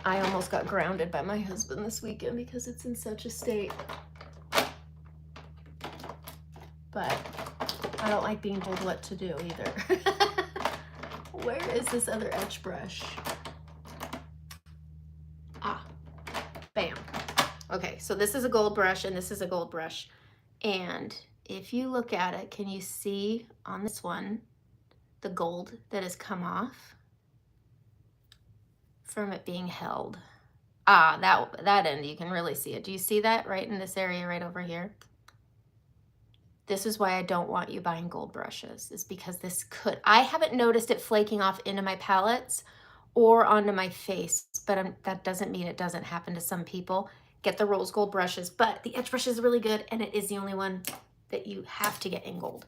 I almost got grounded by my husband this weekend because it's in such a state. But I don't like being told what to do either. Where is this other etch brush? Ah, bam. Okay, so this is a gold brush and this is a gold brush. And if you look at it, can you see on this one, the gold that has come off from it being held? Ah, that end, you can really see it. Do you see that right in this area right over here? This is why I don't want you buying gold brushes, is because this could, I haven't noticed it flaking off into my palettes or onto my face, but that doesn't mean it doesn't happen to some people. Get the rose gold brushes, but the etch brush is really good, and it is the only one that you have to get in gold.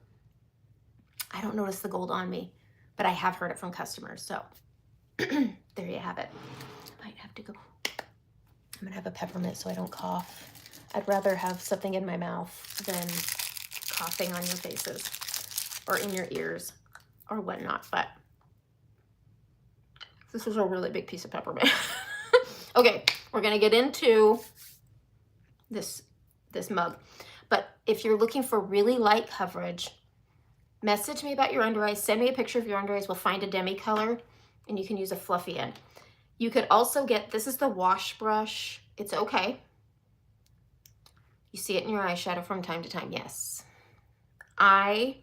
I don't notice the gold on me, but I have heard it from customers, so there you have it. I might have to go. I'm gonna have a peppermint so I don't cough. I'd rather have something in my mouth than coughing on your faces or in your ears or whatnot, but this is a really big piece of peppermint. Okay, we're gonna get into this mug, but if you're looking for really light coverage, message me about your under eyes, send me a picture of your under eyes, we'll find a demi color, and you can use a fluffy end. You could also get, this is the wash brush, it's okay. You see it in your eyeshadow from time to time, yes. I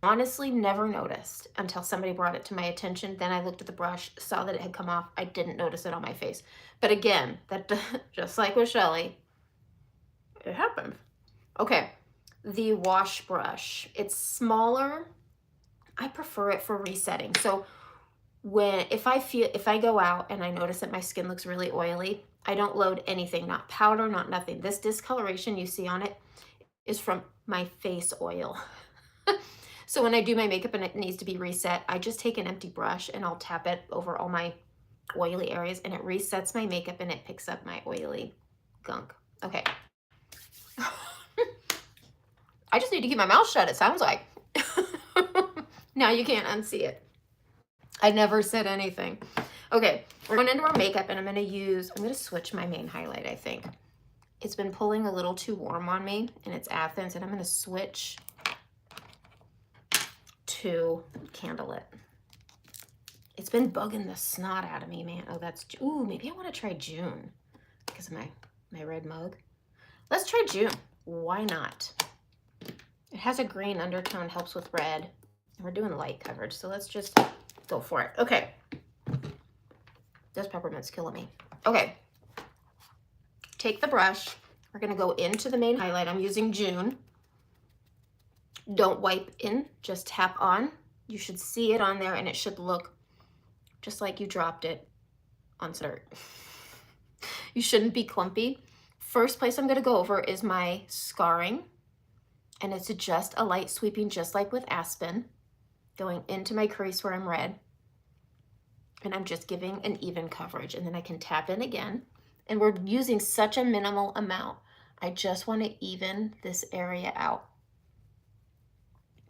honestly never noticed until somebody brought it to my attention. Then I looked at the brush, saw that it had come off. I didn't notice it on my face. But again, that just like with Shelly, it happened. Okay, the wash brush. It's smaller. I prefer it for resetting. So if I go out and I notice that my skin looks really oily, I don't load anything, not powder, not nothing. This discoloration you see on it is from my face oil. So when I do my makeup and it needs to be reset, I just take an empty brush and I'll tap it over all my oily areas, and it resets my makeup and it picks up my oily gunk. Okay. I just need to keep my mouth shut, it sounds like. Now you can't unsee it. I never said anything. Okay, we're going into our makeup, and I'm going to switch my main highlight, I think. It's been pulling a little too warm on me, and it's Athens, and I'm going to switch to Candlelit. It's been bugging the snot out of me, man. Oh, ooh, maybe I want to try June because of my red mug. Let's try June. Why not? It has a green undertone, helps with red. And we're doing light coverage, so let's just go for it. Okay. This peppermint's killing me. Okay. Take the brush. We're going to go into the main highlight. I'm using June. Don't wipe in, just tap on. You should see it on there, and it should look just like you dropped it on dirt. You shouldn't be clumpy. First place I'm going to go over is my scarring, and it's just a light sweeping, just like with Aspen, going into my crease where I'm red, and I'm just giving an even coverage, and then I can tap in again, and we're using such a minimal amount. I just want to even this area out.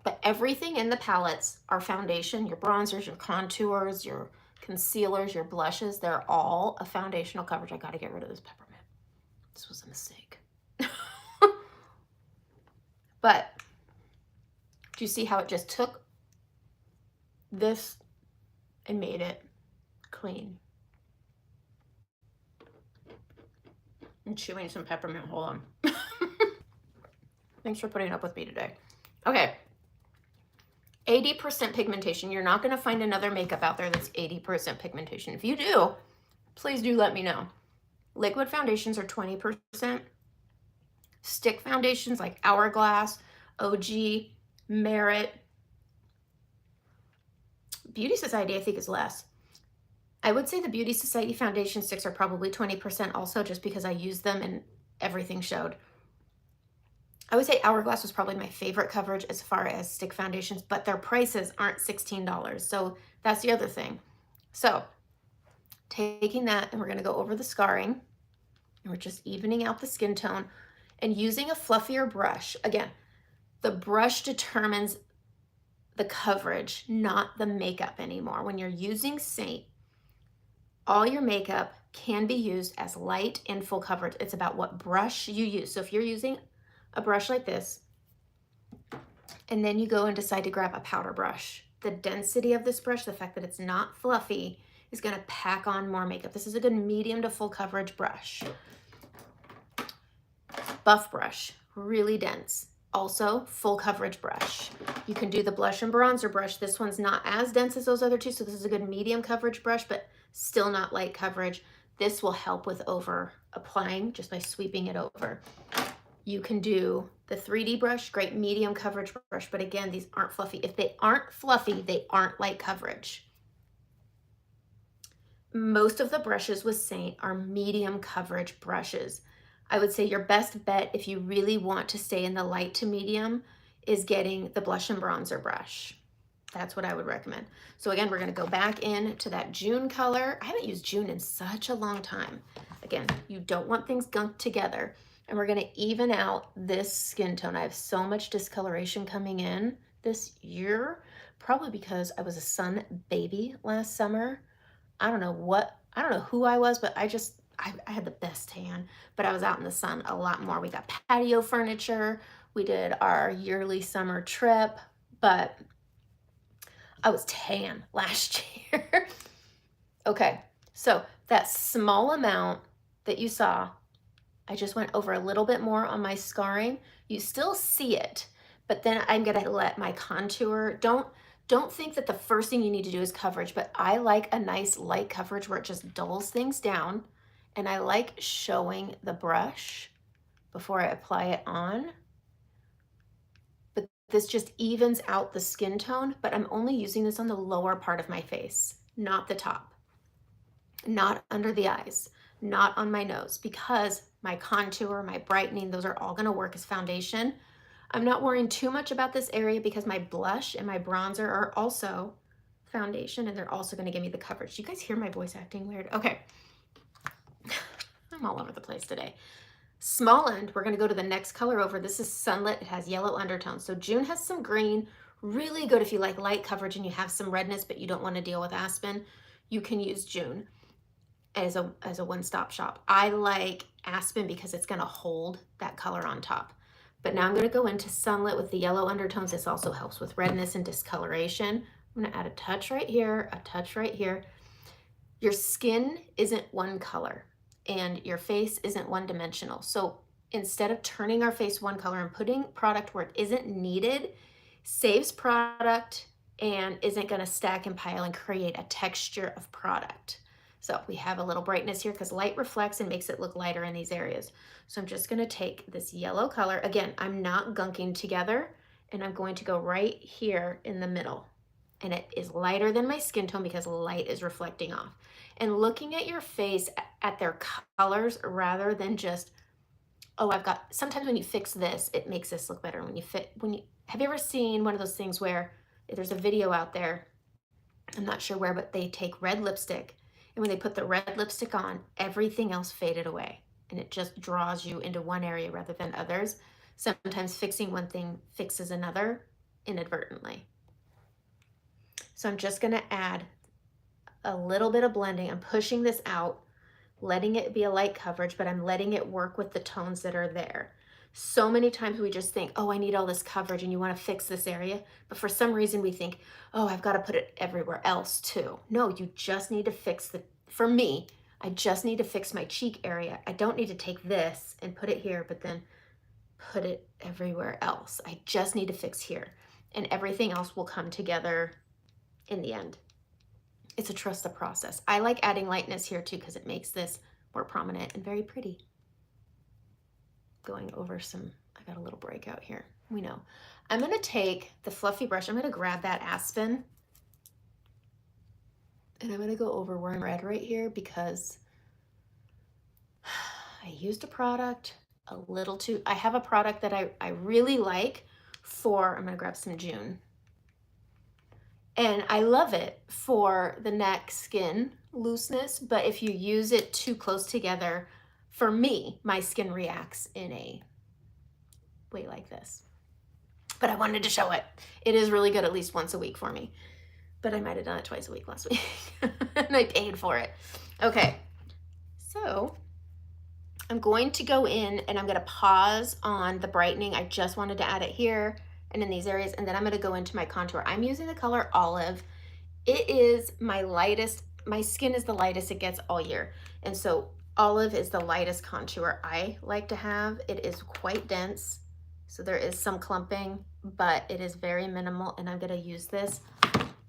But everything in the palettes, our foundation, your bronzers, your contours, your concealers, your blushes, they're all a foundational coverage. I got to get rid of this peppermint. This was a mistake. But do you see how it just took this and made it clean? I'm chewing some peppermint. Hold on. Thanks for putting up with me today. Okay. 80% pigmentation. You're not going to find another makeup out there that's 80% pigmentation. If you do, please do let me know. Liquid foundations are 20%. Stick foundations like Hourglass, OG, Merit, Beauty Society, I think is less. I would say the Beauty Society foundation sticks are probably 20% also, just because I use them and everything showed. I would say Hourglass was probably my favorite coverage as far as stick foundations, but their prices aren't $16. So that's the other thing. So taking that, and we're going to go over the scarring, and we're just evening out the skin tone and using a fluffier brush. Again, the brush determines the coverage, not the makeup anymore. When you're using Saint, all your makeup can be used as light and full coverage. It's about what brush you use. So if you're using a brush like this, and then you go and decide to grab a powder brush, the density of this brush, the fact that it's not fluffy, is going to pack on more makeup. This is a good medium to full coverage brush. Buff brush, really dense. Also, full coverage brush. You can do the blush and bronzer brush. This one's not as dense as those other two, so this is a good medium coverage brush, but still not light coverage. This will help with over applying just by sweeping it over. You can do the 3D brush, great medium coverage brush, but again, these aren't fluffy. If they aren't fluffy, they aren't light coverage. Most of the brushes with Saint are medium coverage brushes. I would say your best bet, if you really want to stay in the light to medium, is getting the blush and bronzer brush. That's what I would recommend. So again, we're going to go back into that June color. I haven't used June in such a long time. Again, you don't want things gunked together. And we're going to even out this skin tone. I have so much discoloration coming in this year, probably because I was a sun baby last summer. I don't know who I was, but I had the best tan, but I was out in the sun a lot more. We got patio furniture. We did our yearly summer trip, but I was tan last year. Okay, so that small amount that you saw, I just went over a little bit more on my scarring. You still see it, but then I'm gonna let my contour, don't think that the first thing you need to do is coverage, but I like a nice light coverage where it just dulls things down, and I like showing the brush before I apply it on. But this just evens out the skin tone, but I'm only using this on the lower part of my face, not the top, not under the eyes, not on my nose, because my contour, my brightening, those are all gonna work as foundation. I'm not worrying too much about this area because my blush and my bronzer are also foundation, and they're also gonna give me the coverage. Do you guys hear my voice acting weird? Okay. I'm all over the place today. Small end, we're gonna go to the next color over. This is Sunlit, it has yellow undertones. So June has some green, really good if you like light coverage and you have some redness, but you don't wanna deal with Aspen. You can use June as a one-stop shop. I like Aspen because it's gonna hold that color on top. But now I'm gonna go into Sunlit with the yellow undertones. This also helps with redness and discoloration. I'm gonna add a touch right here, a touch right here. Your skin isn't one color and your face isn't one-dimensional. So instead of turning our face one color and putting product where it isn't needed, saves product and isn't gonna stack and pile and create a texture of product. So we have a little brightness here because light reflects and makes it look lighter in these areas. So I'm just gonna take this yellow color. Again, I'm not gunking together, and I'm going to go right here in the middle. And it is lighter than my skin tone because light is reflecting off. And looking at your face at their colors rather than just, oh, sometimes when you fix this, it makes this look better. Have you ever seen one of those things where there's a video out there, I'm not sure where, but they take red lipstick, and when they put the red lipstick on, everything else faded away, and it just draws you into one area rather than others. Sometimes fixing one thing fixes another inadvertently. So I'm just gonna add a little bit of blending. I'm pushing this out, letting it be a light coverage, but I'm letting it work with the tones that are there. So many times we just think, oh, I need all this coverage, and you want to fix this area. But for some reason we think, oh, I've got to put it everywhere else too. No, you just need to fix for me, I just need to fix my cheek area. I don't need to take this and put it here, but then put it everywhere else. I just need to fix here, and everything else will come together in the end. It's a trust the process. I like adding lightness here too because it makes this more prominent and very pretty. Going over I got a little breakout here. We know. I'm gonna take the fluffy brush. I'm gonna grab that Aspen, and I'm gonna go over where I'm red right here because I used a product a little too, I have a product that I really like I'm gonna grab some June. And I love it for the neck skin looseness, but if you use it too close together, for me, my skin reacts in a way like this. But I wanted to show it. It is really good at least once a week for me. But I might have done it twice a week last week. And I paid for it. Okay, so I'm going to go in and I'm gonna pause on the brightening. I just wanted to add it here and in these areas, and then I'm gonna go into my contour. I'm using the color Olive. It is my lightest, my skin is the lightest it gets all year. And so Olive is the lightest contour I like to have. It is quite dense, so there is some clumping, but it is very minimal, and I'm gonna use this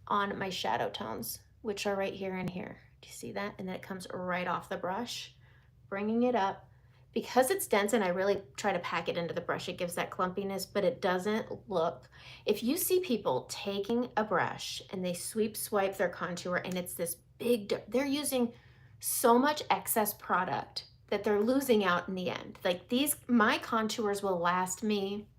on my shadow tones, which are right here and here. Do you see that? And then it comes right off the brush, bringing it up. Because it's dense and I really try to pack it into the brush, it gives that clumpiness, but it doesn't look, if you see people taking a brush and they swipe their contour and it's this big, they're using so much excess product that they're losing out in the end. Like my contours will last me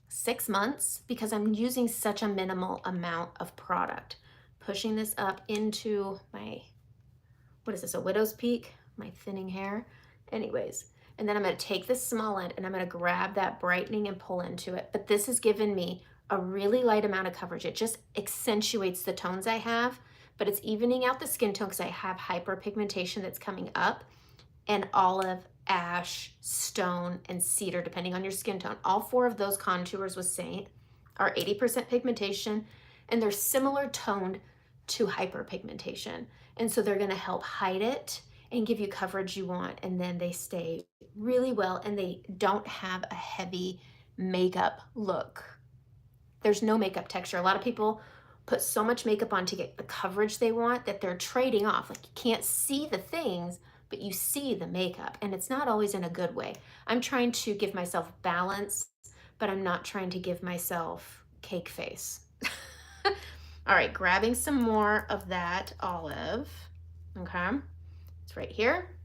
6 months because I'm using such a minimal amount of product. Pushing this up into my, what is this, a widow's peak? My thinning hair. Anyways, and then I'm going to take this small end and I'm going to grab that brightening and pull into it. But this has given me a really light amount of coverage. It just accentuates the tones I have, but it's evening out the skin tone because I have hyperpigmentation that's coming up, and olive, ash, stone, and cedar, depending on your skin tone. All 4 of those contours with Saint are 80% pigmentation, and they're similar toned to hyperpigmentation. And so they're going to help hide it and give you coverage you want, and then they stay really well, and they don't have a heavy makeup look. There's no makeup texture. A lot of people put so much makeup on to get the coverage they want that they're trading off. Like, you can't see the things, but you see the makeup, and it's not always in a good way. I'm trying to give myself balance, but I'm not trying to give myself cake face. All right, grabbing some more of that olive, okay? It's right here.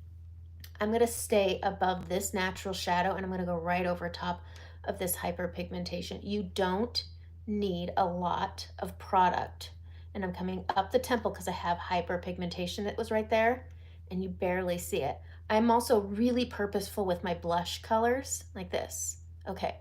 I'm gonna stay above this natural shadow, and I'm gonna go right over top of this hyperpigmentation. You don't need a lot of product. And I'm coming up the temple because I have hyperpigmentation that was right there, and you barely see it. I'm also really purposeful with my blush colors, like this. Okay,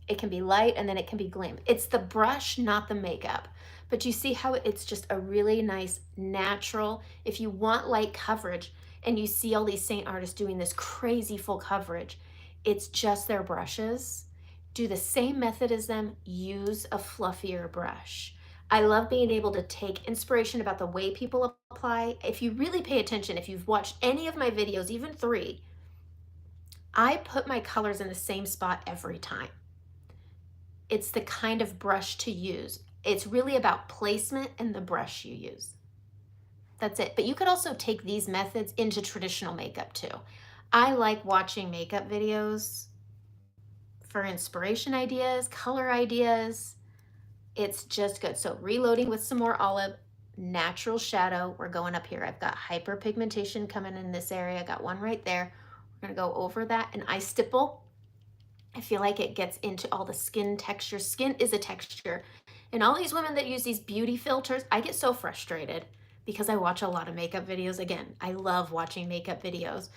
it can be light and then it can be glam. It's the brush, not the makeup. But you see how it's just a really nice, natural, if you want light coverage, and you see all these Saint artists doing this crazy full coverage, it's just their brushes. Do the same method as them, use a fluffier brush. I love being able to take inspiration about the way people apply. If you really pay attention, if you've watched any of my videos, even 3, I put my colors in the same spot every time. It's the kind of brush to use. It's really about placement and the brush you use. That's it. But you could also take these methods into traditional makeup too. I like watching makeup videos for inspiration ideas, color ideas. It's just good. So reloading with some more olive, natural shadow. We're going up here. I've got hyperpigmentation coming in this area. I got one right there. We're gonna go over that. And I stipple. I feel like it gets into all the skin texture. Skin is a texture. And all these women that use these beauty filters, I get so frustrated because I watch a lot of makeup videos. Again, I love watching makeup videos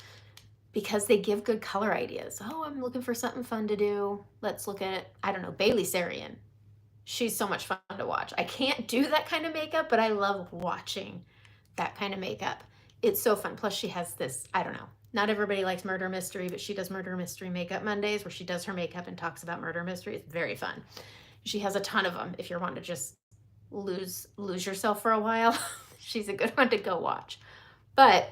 because they give good color ideas. Oh, I'm looking for something fun to do. Let's look at, I don't know, Bailey Sarian. She's so much fun to watch. I can't do that kind of makeup, but I love watching that kind of makeup. It's so fun. Plus she has this, I don't know, not everybody likes murder mystery, but she does murder mystery makeup Mondays where she does her makeup and talks about murder mystery. It's very fun. She has a ton of them if you're wanting to just lose yourself for a while. She's a good one to go watch. But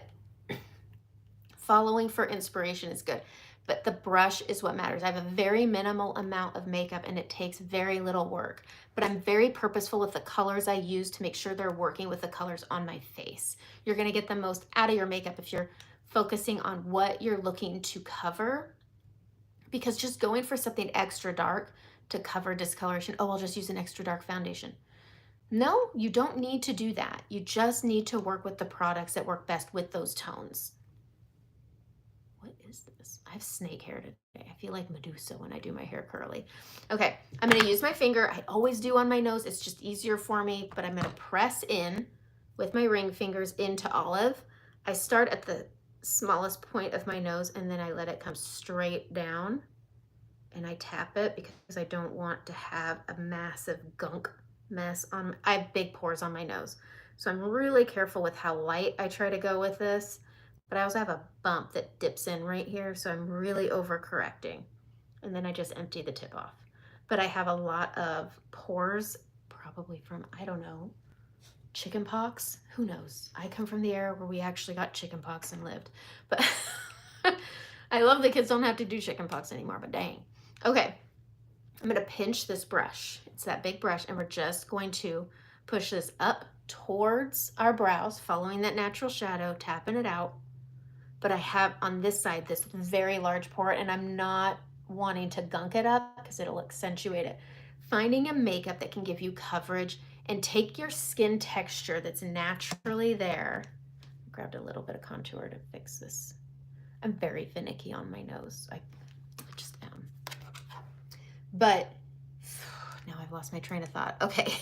following for inspiration is good. But the brush is what matters. I have a very minimal amount of makeup and it takes very little work. But I'm very purposeful with the colors I use to make sure they're working with the colors on my face. You're gonna get the most out of your makeup if you're focusing on what you're looking to cover, because just going for something extra dark to cover discoloration, oh, I'll just use an extra dark foundation. No, you don't need to do that. You just need to work with the products that work best with those tones. What is this? I have snake hair today. I feel like Medusa when I do my hair curly. Okay, I'm gonna use my finger. I always do on my nose. It's just easier for me, but I'm gonna press in with my ring fingers into olive. I start at the smallest point of my nose and then I let it come straight down and I tap it because I don't want to have a massive gunk mess on. I have big pores on my nose. So I'm really careful with how light I try to go with this, but I also have a bump that dips in right here. So I'm really overcorrecting. And then I just empty the tip off. But I have a lot of pores, probably from, I don't know, chicken pox. Who knows? I come from the era where we actually got chicken pox and lived. But I love the kids don't have to do chicken pox anymore, but dang. Okay, I'm gonna pinch this brush. It's that big brush, and we're just going to push this up towards our brows, following that natural shadow, tapping it out. But I have on this side this very large pore, and I'm not wanting to gunk it up because it'll accentuate it. Finding a makeup that can give you coverage and take your skin texture that's naturally there. I grabbed a little bit of contour to fix this. I'm very finicky on my nose. I just am. But now I've lost my train of thought. Okay.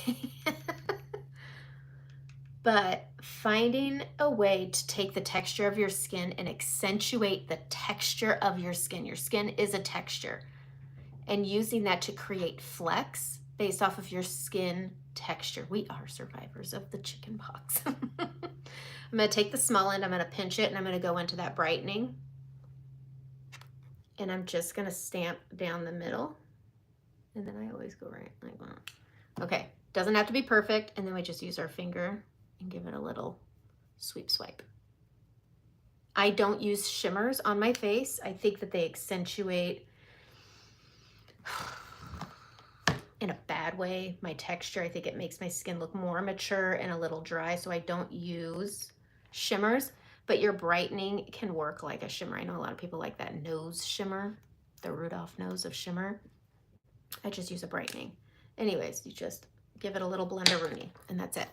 But finding a way to take the texture of your skin and accentuate the texture of your skin. Your skin is a texture. And using that to create flex based off of your skin texture. We are survivors of the chicken pox. I'm going to take the small end, I'm going to pinch it, and I'm going to go into that brightening. And I'm just going to stamp down the middle. And then I always go right like that. Okay, doesn't have to be perfect. And then we just use our finger and give it a little sweep swipe. I don't use shimmers on my face. I think that they accentuate, in a bad way, my texture. I think it makes my skin look more mature and a little dry, so I don't use shimmers. But your brightening can work like a shimmer. I know a lot of people like that nose shimmer, the Rudolph nose of shimmer. I just use a brightening. Anyways, you just give it a little blender-rooney, and that's it.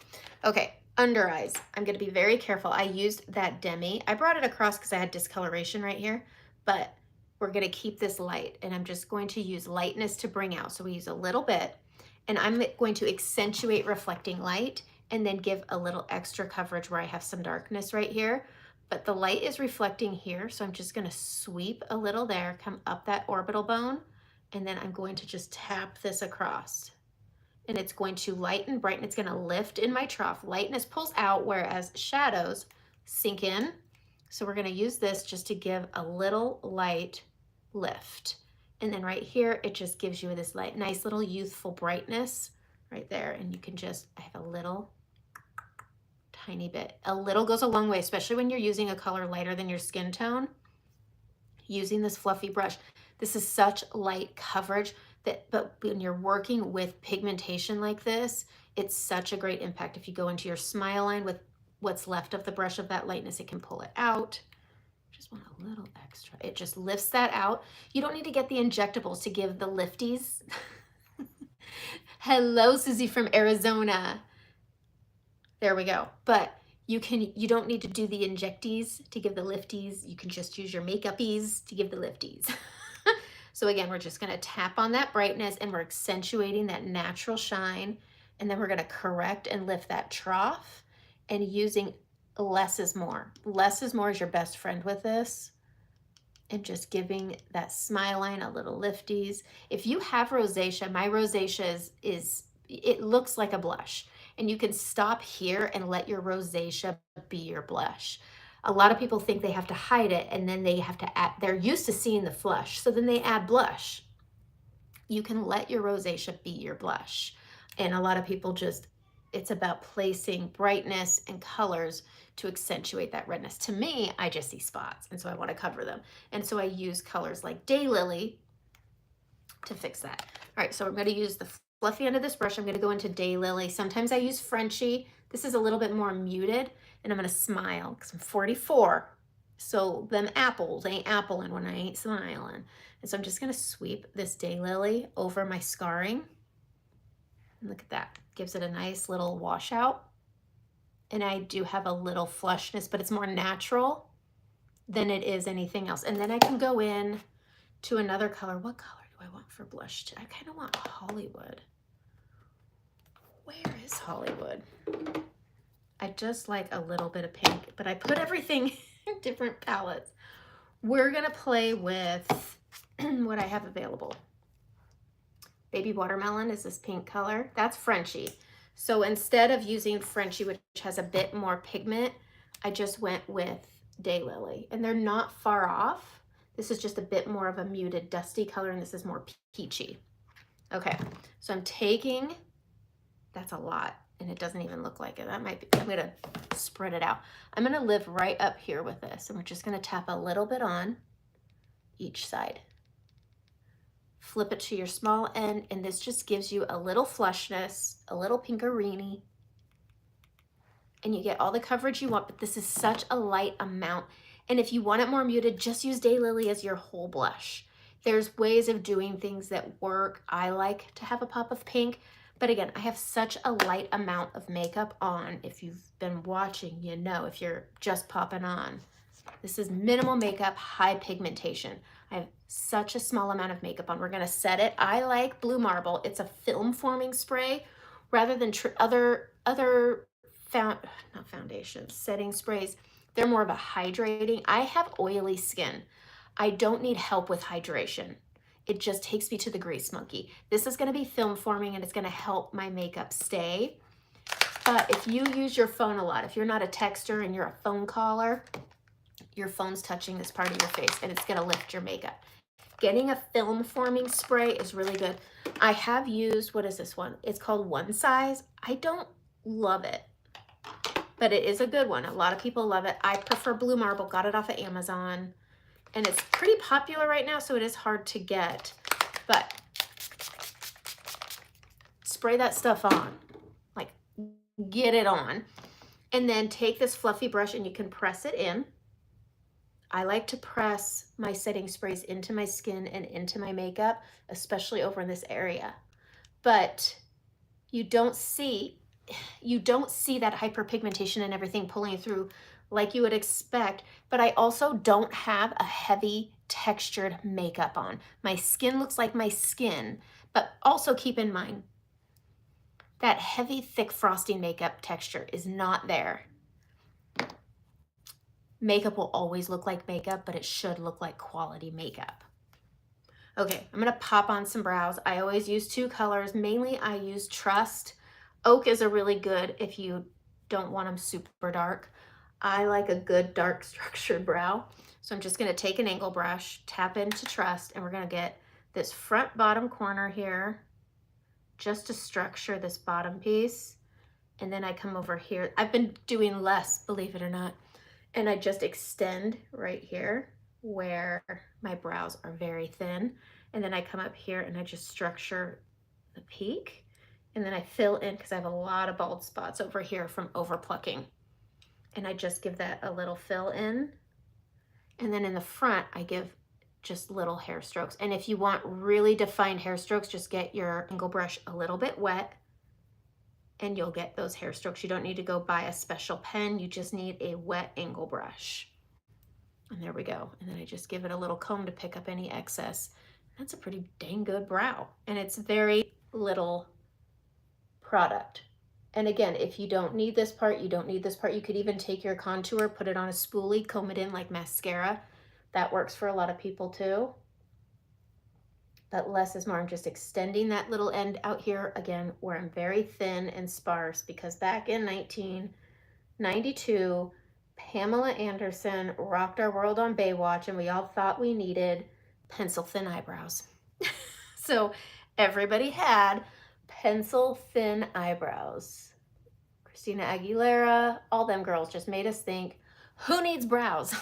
Okay, under eyes. I'm going to be very careful. I used that demi. I brought it across because I had discoloration right here, but we're going to keep this light, and I'm just going to use lightness to bring out. So we use a little bit, and I'm going to accentuate reflecting light and then give a little extra coverage where I have some darkness right here. But the light is reflecting here, so I'm just going to sweep a little there, come up that orbital bone, and then I'm going to just tap this across. And it's going to lighten, brighten. It's going to lift in my trough. Lightness pulls out, whereas shadows sink in. So we're going to use this just to give a little light lift. And then right here, it just gives you this light, nice little youthful brightness right there. And you can just, I have a little tiny bit. A little goes a long way, especially when you're using a color lighter than your skin tone. using this fluffy brush. This is such light coverage but when you're working with pigmentation like this, it's such a great impact. If you go into your smile line with what's left of the brush of that lightness, it can pull it out. Just want a little extra. It just lifts that out. You don't need to get the injectables to give the lifties. Hello, Susie from Arizona. There we go. But you don't need to do the injecties to give the lifties. You can just use your makeupies to give the lifties. So again, we're just gonna tap on that brightness and we're accentuating that natural shine. And then we're gonna correct and lift that trough and using less is more. Less is more is your best friend with this. And just giving that smile line a little lifties. If you have rosacea, my rosacea it looks like a blush. And you can stop here and let your rosacea be your blush. A lot of people think they have to hide it and then they have to add, they're used to seeing the flush, so then they add blush. You can let your rosacea be your blush. And a lot of people it's about placing brightness and colors to accentuate that redness. To me, I just see spots, and so I want to cover them. And so I use colors like Daylily to fix that. All right, so I'm going to use the fluffy end of this brush. I'm going to go into Daylily. Sometimes I use Frenchie. This is a little bit more muted, and I'm going to smile because I'm 44. So them apples ain't appling when I ain't smiling. And so I'm just going to sweep this Daylily over my scarring. And look at that. Gives it a nice little washout. And I do have a little flushness, but it's more natural than it is anything else. And then I can go in to another color. What color do I want for blush? I kind of want Hollywood. Where is Hollywood? I just like a little bit of pink, but I put everything in different palettes. We're gonna play with what I have available. Baby Watermelon is this pink color. That's Frenchie. So instead of using Frenchie, which has a bit more pigment, I just went with Daylily. And they're not far off. This is just a bit more of a muted dusty color, and this is more peachy. Okay, so I'm taking, that's a lot, and it doesn't even look like it. That might be, I'm gonna spread it out. I'm gonna live right up here with this, and we're just gonna tap a little bit on each side. Flip it to your small end, and this just gives you a little flushness, a little pinkerini, and you get all the coverage you want, but this is such a light amount. And if you want it more muted, just use Daylily as your whole blush. There's ways of doing things that work. I like to have a pop of pink, but again, I have such a light amount of makeup on. If you've been watching, you know, if you're just popping on. This is minimal makeup, high pigmentation. I have such a small amount of makeup on. We're gonna set it. I like Blue Marble. It's a film forming spray rather than not foundation, setting sprays. They're more of a hydrating. I have oily skin. I don't need help with hydration. It just takes me to the grease monkey. This is gonna be film forming and it's gonna help my makeup stay. But if you use your phone a lot, if you're not a texter and you're a phone caller, your phone's touching this part of your face and it's gonna lift your makeup. Getting a film forming spray is really good. I have used, what is this one? It's called One Size. I don't love it, but it is a good one. A lot of people love it. I prefer Blue Marble, got it off of Amazon, and it's pretty popular right now, so it is hard to get, but spray that stuff on, like get it on, and then take this fluffy brush and you can press it in. I like to press my setting sprays into my skin and into my makeup, especially over in this area. But you don't see that hyperpigmentation and everything pulling through like you would expect, but I also don't have a heavy textured makeup on. My skin looks like my skin, but also keep in mind that heavy, thick, frosty makeup texture is not there. Makeup will always look like makeup, but it should look like quality makeup. Okay, I'm gonna pop on some brows. I always use two colors. Mainly I use Trust. Oak is a really good if you don't want them super dark. I like a good dark structured brow. So I'm just gonna take an angle brush, tap into Trust, and we're gonna get this front bottom corner here just to structure this bottom piece. And then I come over here. I've been doing less, believe it or not. And I just extend right here where my brows are very thin. And then I come up here and I just structure the peak. And then I fill in because I have a lot of bald spots over here from over plucking. And I just give that a little fill in. And then in the front, I give just little hair strokes. And if you want really defined hair strokes, just get your angle brush a little bit wet and you'll get those hair strokes. You don't need to go buy a special pen. You just need a wet angle brush. And there we go. And then I just give it a little comb to pick up any excess. That's a pretty dang good brow. And it's very little product. And again, if you don't need this part, you don't need this part. You could even take your contour, put it on a spoolie, comb it in like mascara. That works for a lot of people too. But less is more. I'm just extending that little end out here again where I'm very thin and sparse, because back in 1992, Pamela Anderson rocked our world on Baywatch and we all thought we needed pencil thin eyebrows. So everybody had pencil thin eyebrows. Christina Aguilera, all them girls just made us think, who needs brows?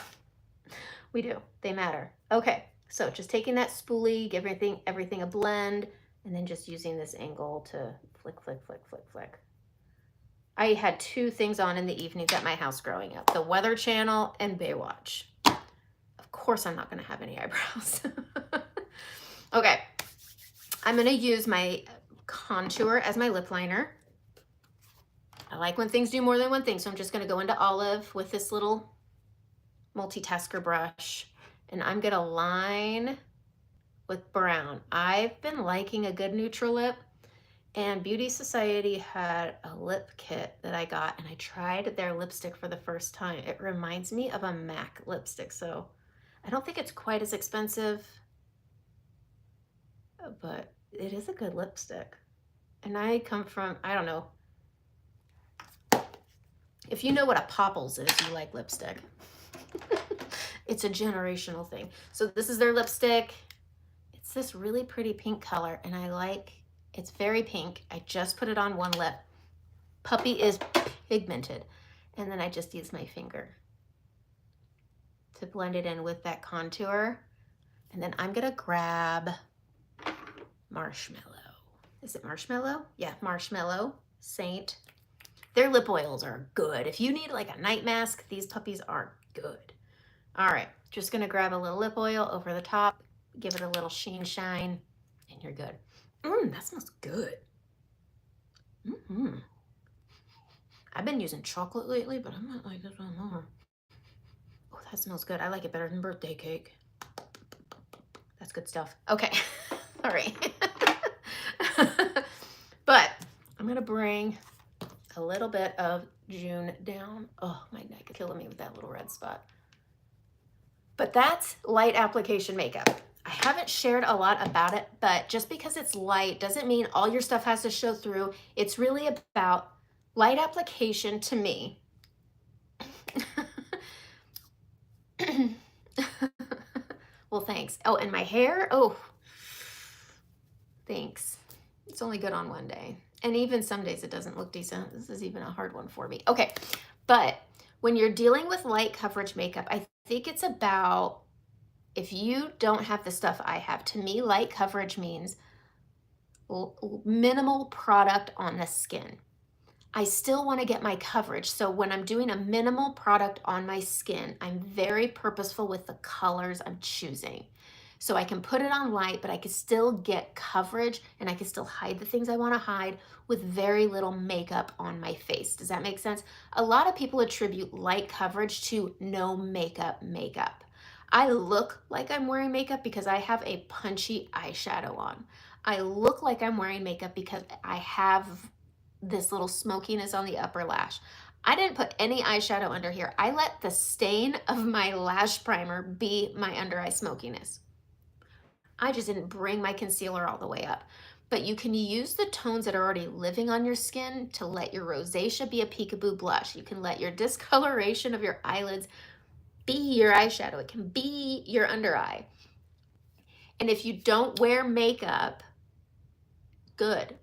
We do, they matter. Okay, so just taking that spoolie, give everything a blend, and then just using this angle to flick, flick, flick, flick, flick. I had two things on in the evenings at my house growing up, the Weather Channel and Baywatch. Of course I'm not gonna have any eyebrows. Okay, I'm gonna use my contour as my lip liner. I like when things do more than one thing, so I'm just gonna go into Olive with this little multitasker brush, and I'm gonna line with brown. I've been liking a good neutral lip, and Beauty Society had a lip kit that I got, and I tried their lipstick for the first time. It reminds me of a MAC lipstick, so I don't think it's quite as expensive, but it is a good lipstick. And I come from, I don't know, if you know what a Popples is, you like lipstick. It's a generational thing. So this is their lipstick. It's this really pretty pink color, and I like, it's very pink. I just put it on one lip. Puppy is pigmented. And then I just use my finger to blend it in with that contour. And then I'm gonna grab Marshmallow. Is it Marshmallow? Yeah, Marshmallow, Saint. Their lip oils are good. If you need like a night mask, these puppies are good. All right, just gonna grab a little lip oil over the top, give it a little shine, and you're good. That smells good. I've been using chocolate lately, but I'm not like this one more. Oh, that smells good. I like it better than birthday cake. That's good stuff. Okay, sorry. But I'm gonna bring a little bit of June down. Oh, my neck is killing me with that little red spot. But that's light application makeup. I haven't shared a lot about it, but just because it's light doesn't mean all your stuff has to show through. It's really about light application to me. Well, thanks. Oh, and my hair, oh, thanks. It's only good on one day. And even some days it doesn't look decent. This is even a hard one for me. Okay, but when you're dealing with light coverage makeup, I think it's about, if you don't have the stuff I have, to me, light coverage means minimal product on the skin. I still want to get my coverage. So when I'm doing a minimal product on my skin, I'm very purposeful with the colors I'm choosing. So I can put it on light, but I can still get coverage and I can still hide the things I want to hide with very little makeup on my face. Does that make sense? A lot of people attribute light coverage to no makeup. I look like I'm wearing makeup because I have a punchy eyeshadow on. I look like I'm wearing makeup because I have this little smokiness on the upper lash. I didn't put any eyeshadow under here. I let the stain of my lash primer be my under eye smokiness. I just didn't bring my concealer all the way up. But you can use the tones that are already living on your skin to let your rosacea be a peekaboo blush. You can let your discoloration of your eyelids be your eyeshadow. It can be your under eye. And if you don't wear makeup, good.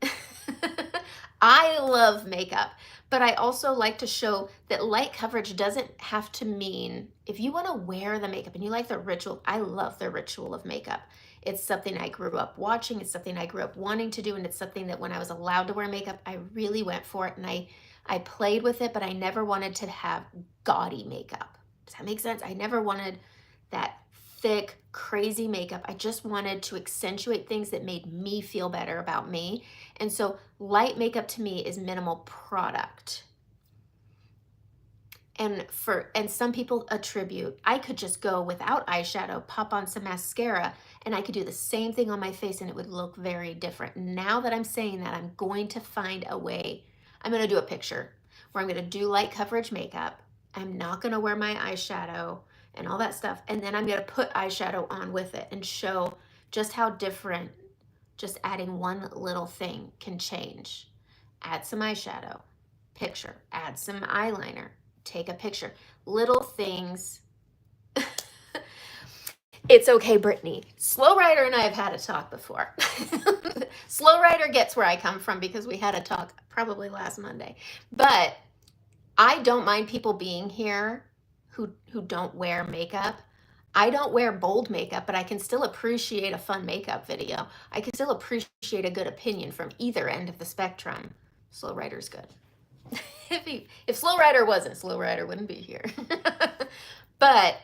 I love makeup, But I also like to show that light coverage doesn't have to mean, if you want to wear the makeup and you like the ritual, I love the ritual of makeup. It's something I grew up watching, it's something I grew up wanting to do, and it's something that when I was allowed to wear makeup, I really went for it, and I played with it, but I never wanted to have gaudy makeup. Does that make sense? I never wanted that thick, crazy makeup. I just wanted to accentuate things that made me feel better about me. And so light makeup to me is minimal product. And some people attribute, I could just go without eyeshadow, pop on some mascara, and I could do the same thing on my face and it would look very different. Now that I'm saying that, I'm going to find a way. I'm going to do a picture where I'm going to do light coverage makeup. I'm not going to wear my eyeshadow and all that stuff. And then I'm going to put eyeshadow on with it and show just how different just adding one little thing can change. Add some eyeshadow, picture, add some eyeliner, take a picture. Little things. It's okay, Brittany. Slow Rider and I have had a talk before. Slow Rider gets where I come from because we had a talk probably last Monday. But I don't mind people being here who don't wear makeup. I don't wear bold makeup, but I can still appreciate a fun makeup video. I can still appreciate a good opinion from either end of the spectrum. Slow Rider's good. If Slow Rider wasn't, Slow Rider wouldn't be here. But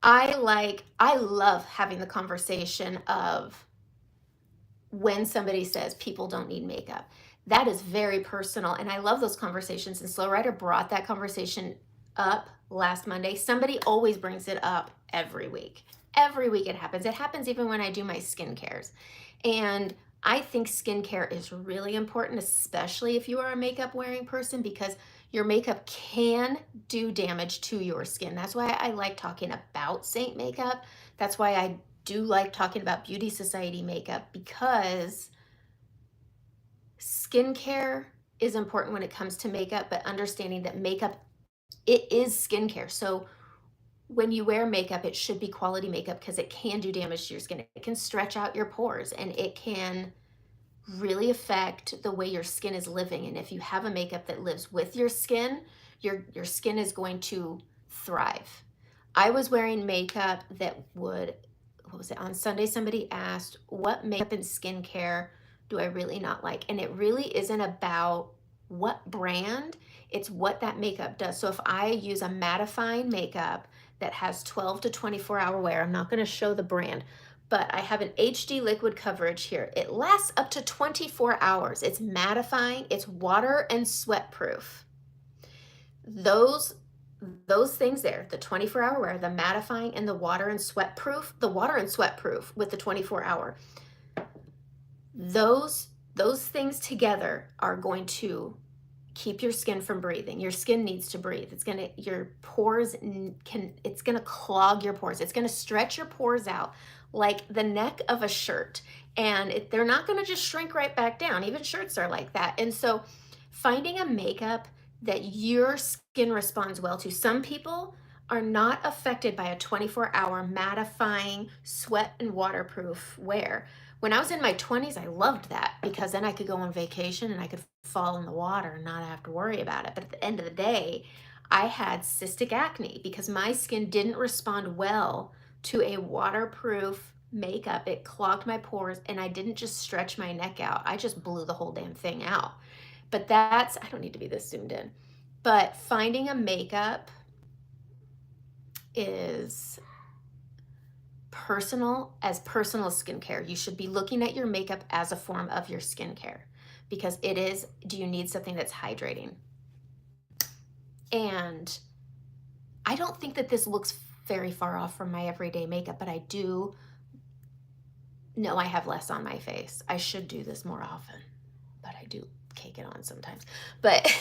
I love having the conversation of when somebody says people don't need makeup. That is very personal, and I love those conversations, and Slow Rider brought that conversation up last Monday. Somebody always brings it up every week. Every week it happens. It happens even when I do my skincares. And I think skincare is really important, especially if you are a makeup wearing person, because your makeup can do damage to your skin. That's why I like talking about Saint makeup. That's why I do like talking about Beauty Society makeup, because skincare is important when it comes to makeup, but understanding that makeup, it is skincare. So when you wear makeup, it should be quality makeup because it can do damage to your skin. It can stretch out your pores and it can really affect the way your skin is living. And if you have a makeup that lives with your skin, your skin is going to thrive. I was wearing makeup that would, what was it, on Sunday somebody asked, what makeup and skincare do I really not like? And it really isn't about what brand, it's what that makeup does. So if I use a mattifying makeup that has 12 to 24 hour wear, I'm not going to show the brand, but I have an HD liquid coverage here. It lasts up to 24 hours. It's mattifying, it's water and sweat proof. Those things there, the 24 hour wear, the mattifying, and the water and sweat proof, the water and sweat proof with the 24 hour, those things together are going to keep your skin from breathing. Your skin needs to breathe. Your pores it's gonna clog your pores. It's gonna stretch your pores out like the neck of a shirt. And they're not gonna just shrink right back down. Even shirts are like that. And so finding a makeup that your skin responds well to. Some people are not affected by a 24-hour mattifying, sweat and waterproof wear. When I was in my 20s, I loved that because then I could go on vacation and I could fall in the water and not have to worry about it. But at the end of the day, I had cystic acne because my skin didn't respond well to a waterproof makeup. It clogged my pores and I didn't just stretch my neck out. I just blew the whole damn thing out. But I don't need to be this zoomed in. But finding a makeup is personal as skincare. You should be looking at your makeup as a form of your skincare because it is, do you need something that's hydrating? And I don't think that this looks very far off from my everyday makeup, but I do know I have less on my face. I should do this more often, but I do cake it on sometimes. But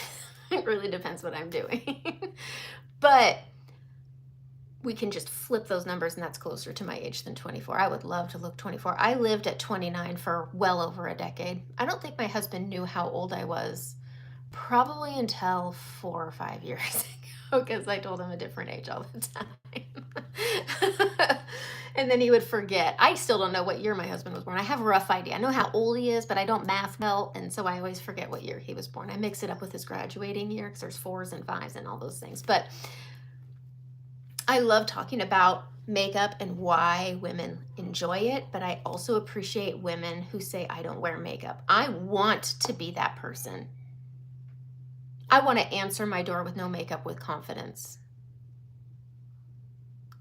it really depends what I'm doing. But we can just flip those numbers and that's closer to my age than 24. I would love to look 24. I lived at 29 for well over a decade. I don't think my husband knew how old I was probably until 4 or 5 years ago because I told him a different age all the time. And then he would forget. I still don't know what year my husband was born. I have a rough idea. I know how old he is, but I don't math well, and so I always forget what year he was born. I mix it up with his graduating year because there's 4s and 5s and all those things. But I love talking about makeup and why women enjoy it, but I also appreciate women who say, I don't wear makeup. I want to be that person. I want to answer my door with no makeup with confidence.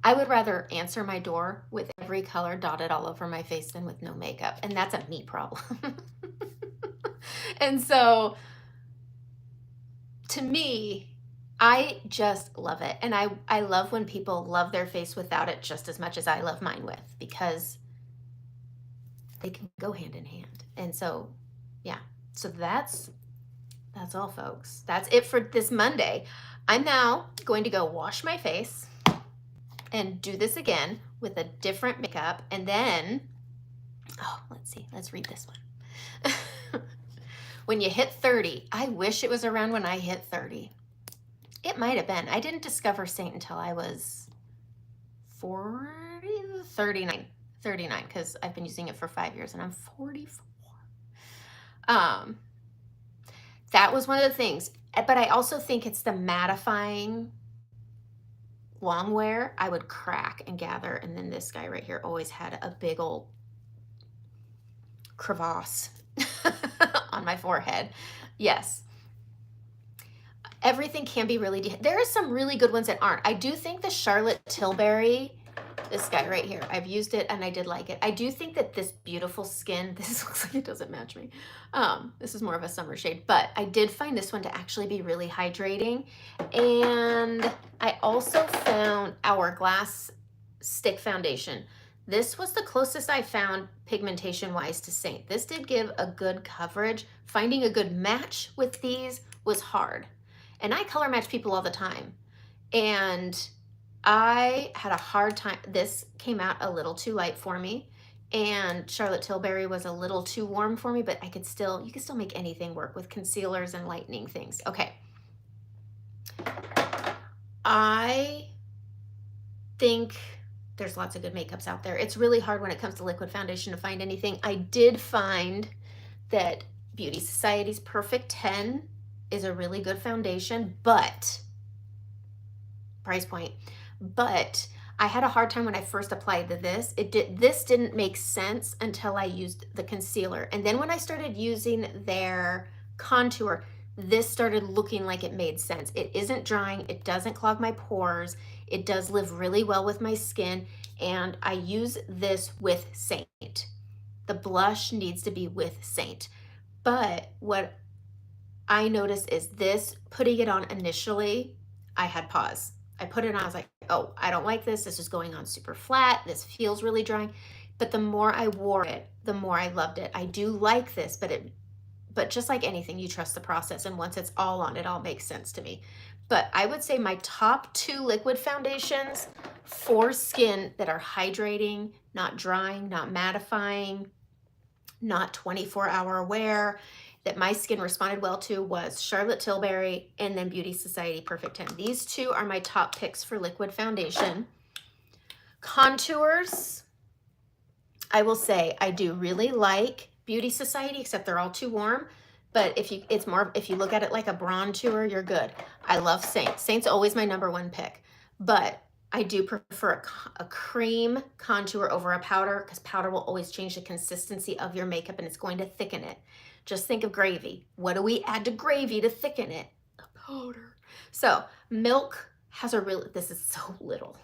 I would rather answer my door with every color dotted all over my face than with no makeup. And that's a me problem. And so to me, I just love it. And I love when people love their face without it just as much as I love mine with, because they can go hand in hand. And so, yeah. So that's all, folks. That's it for this Monday. I'm now going to go wash my face and do this again with a different makeup. And then, oh, let's see. Let's read this one. When you hit 30, I wish it was around when I hit 30. It might have been. I didn't discover Saint until I was 39, because I've been using it for 5 years and I'm 44. That was one of the things. But I also think it's the mattifying long wear. I would crack and gather. And then this guy right here always had a big old crevasse on my forehead. Yes. Everything can be really, there are some really good ones that aren't. I do think the Charlotte Tilbury, this guy right here, I've used it and I did like it. I do think that this beautiful skin, this looks like it doesn't match me. This is more of a summer shade, but I did find this one to actually be really hydrating. And I also found Hourglass Stick Foundation. This was the closest I found pigmentation wise to Saint. This did give a good coverage. Finding a good match with these was hard. And I color match people all the time. And I had a hard time. This came out a little too light for me. And Charlotte Tilbury was a little too warm for me, but you could still make anything work with concealers and lightening things. Okay. I think there's lots of good makeups out there. It's really hard when it comes to liquid foundation to find anything. I did find that Beauty Society's Perfect 10 is a really good foundation, but price point. But I had a hard time when I first applied this. This didn't make sense until I used the concealer. And then when I started using their contour, this started looking like it made sense. It isn't drying. It doesn't clog my pores. It does live really well with my skin. And I use this with Saint. The blush needs to be with Saint. But what I noticed is this, putting it on initially, I had pause. I put it on, I was like, oh, I don't like this. This is going on super flat. This feels really drying. But the more I wore it, the more I loved it. I do like this, but just like anything, you trust the process. And once it's all on, it all makes sense to me. But I would say my top 2 liquid foundations for skin that are hydrating, not drying, not mattifying, not 24-hour wear, that my skin responded well to, was Charlotte Tilbury and then Beauty Society Perfect 10. These 2 are my top picks for liquid foundation. Contours, I will say I do really like Beauty Society, except they're all too warm. But if you look at it like a bronzer, you're good. I love Saint. Saint's always my #1 pick. But I do prefer a cream contour over a powder, because powder will always change the consistency of your makeup and it's going to thicken it. Just think of gravy. What do we add to gravy to thicken it? A powder. So Milk has a real, this is so little.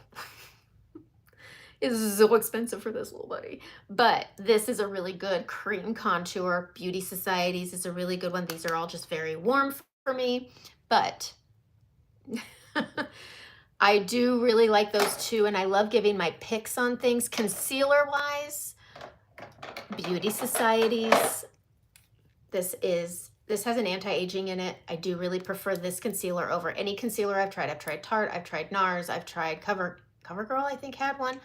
It's so expensive for this little buddy. But this is a really good cream contour. Beauty Society's is a really good one. These are all just very warm for me. But I do really like those 2, and I love giving my picks on things. Concealer-wise, Beauty Society's, this has an anti-aging in it. I do really prefer this concealer over any concealer I've tried. I've tried Tarte, I've tried NARS, I've tried CoverGirl, I think had one.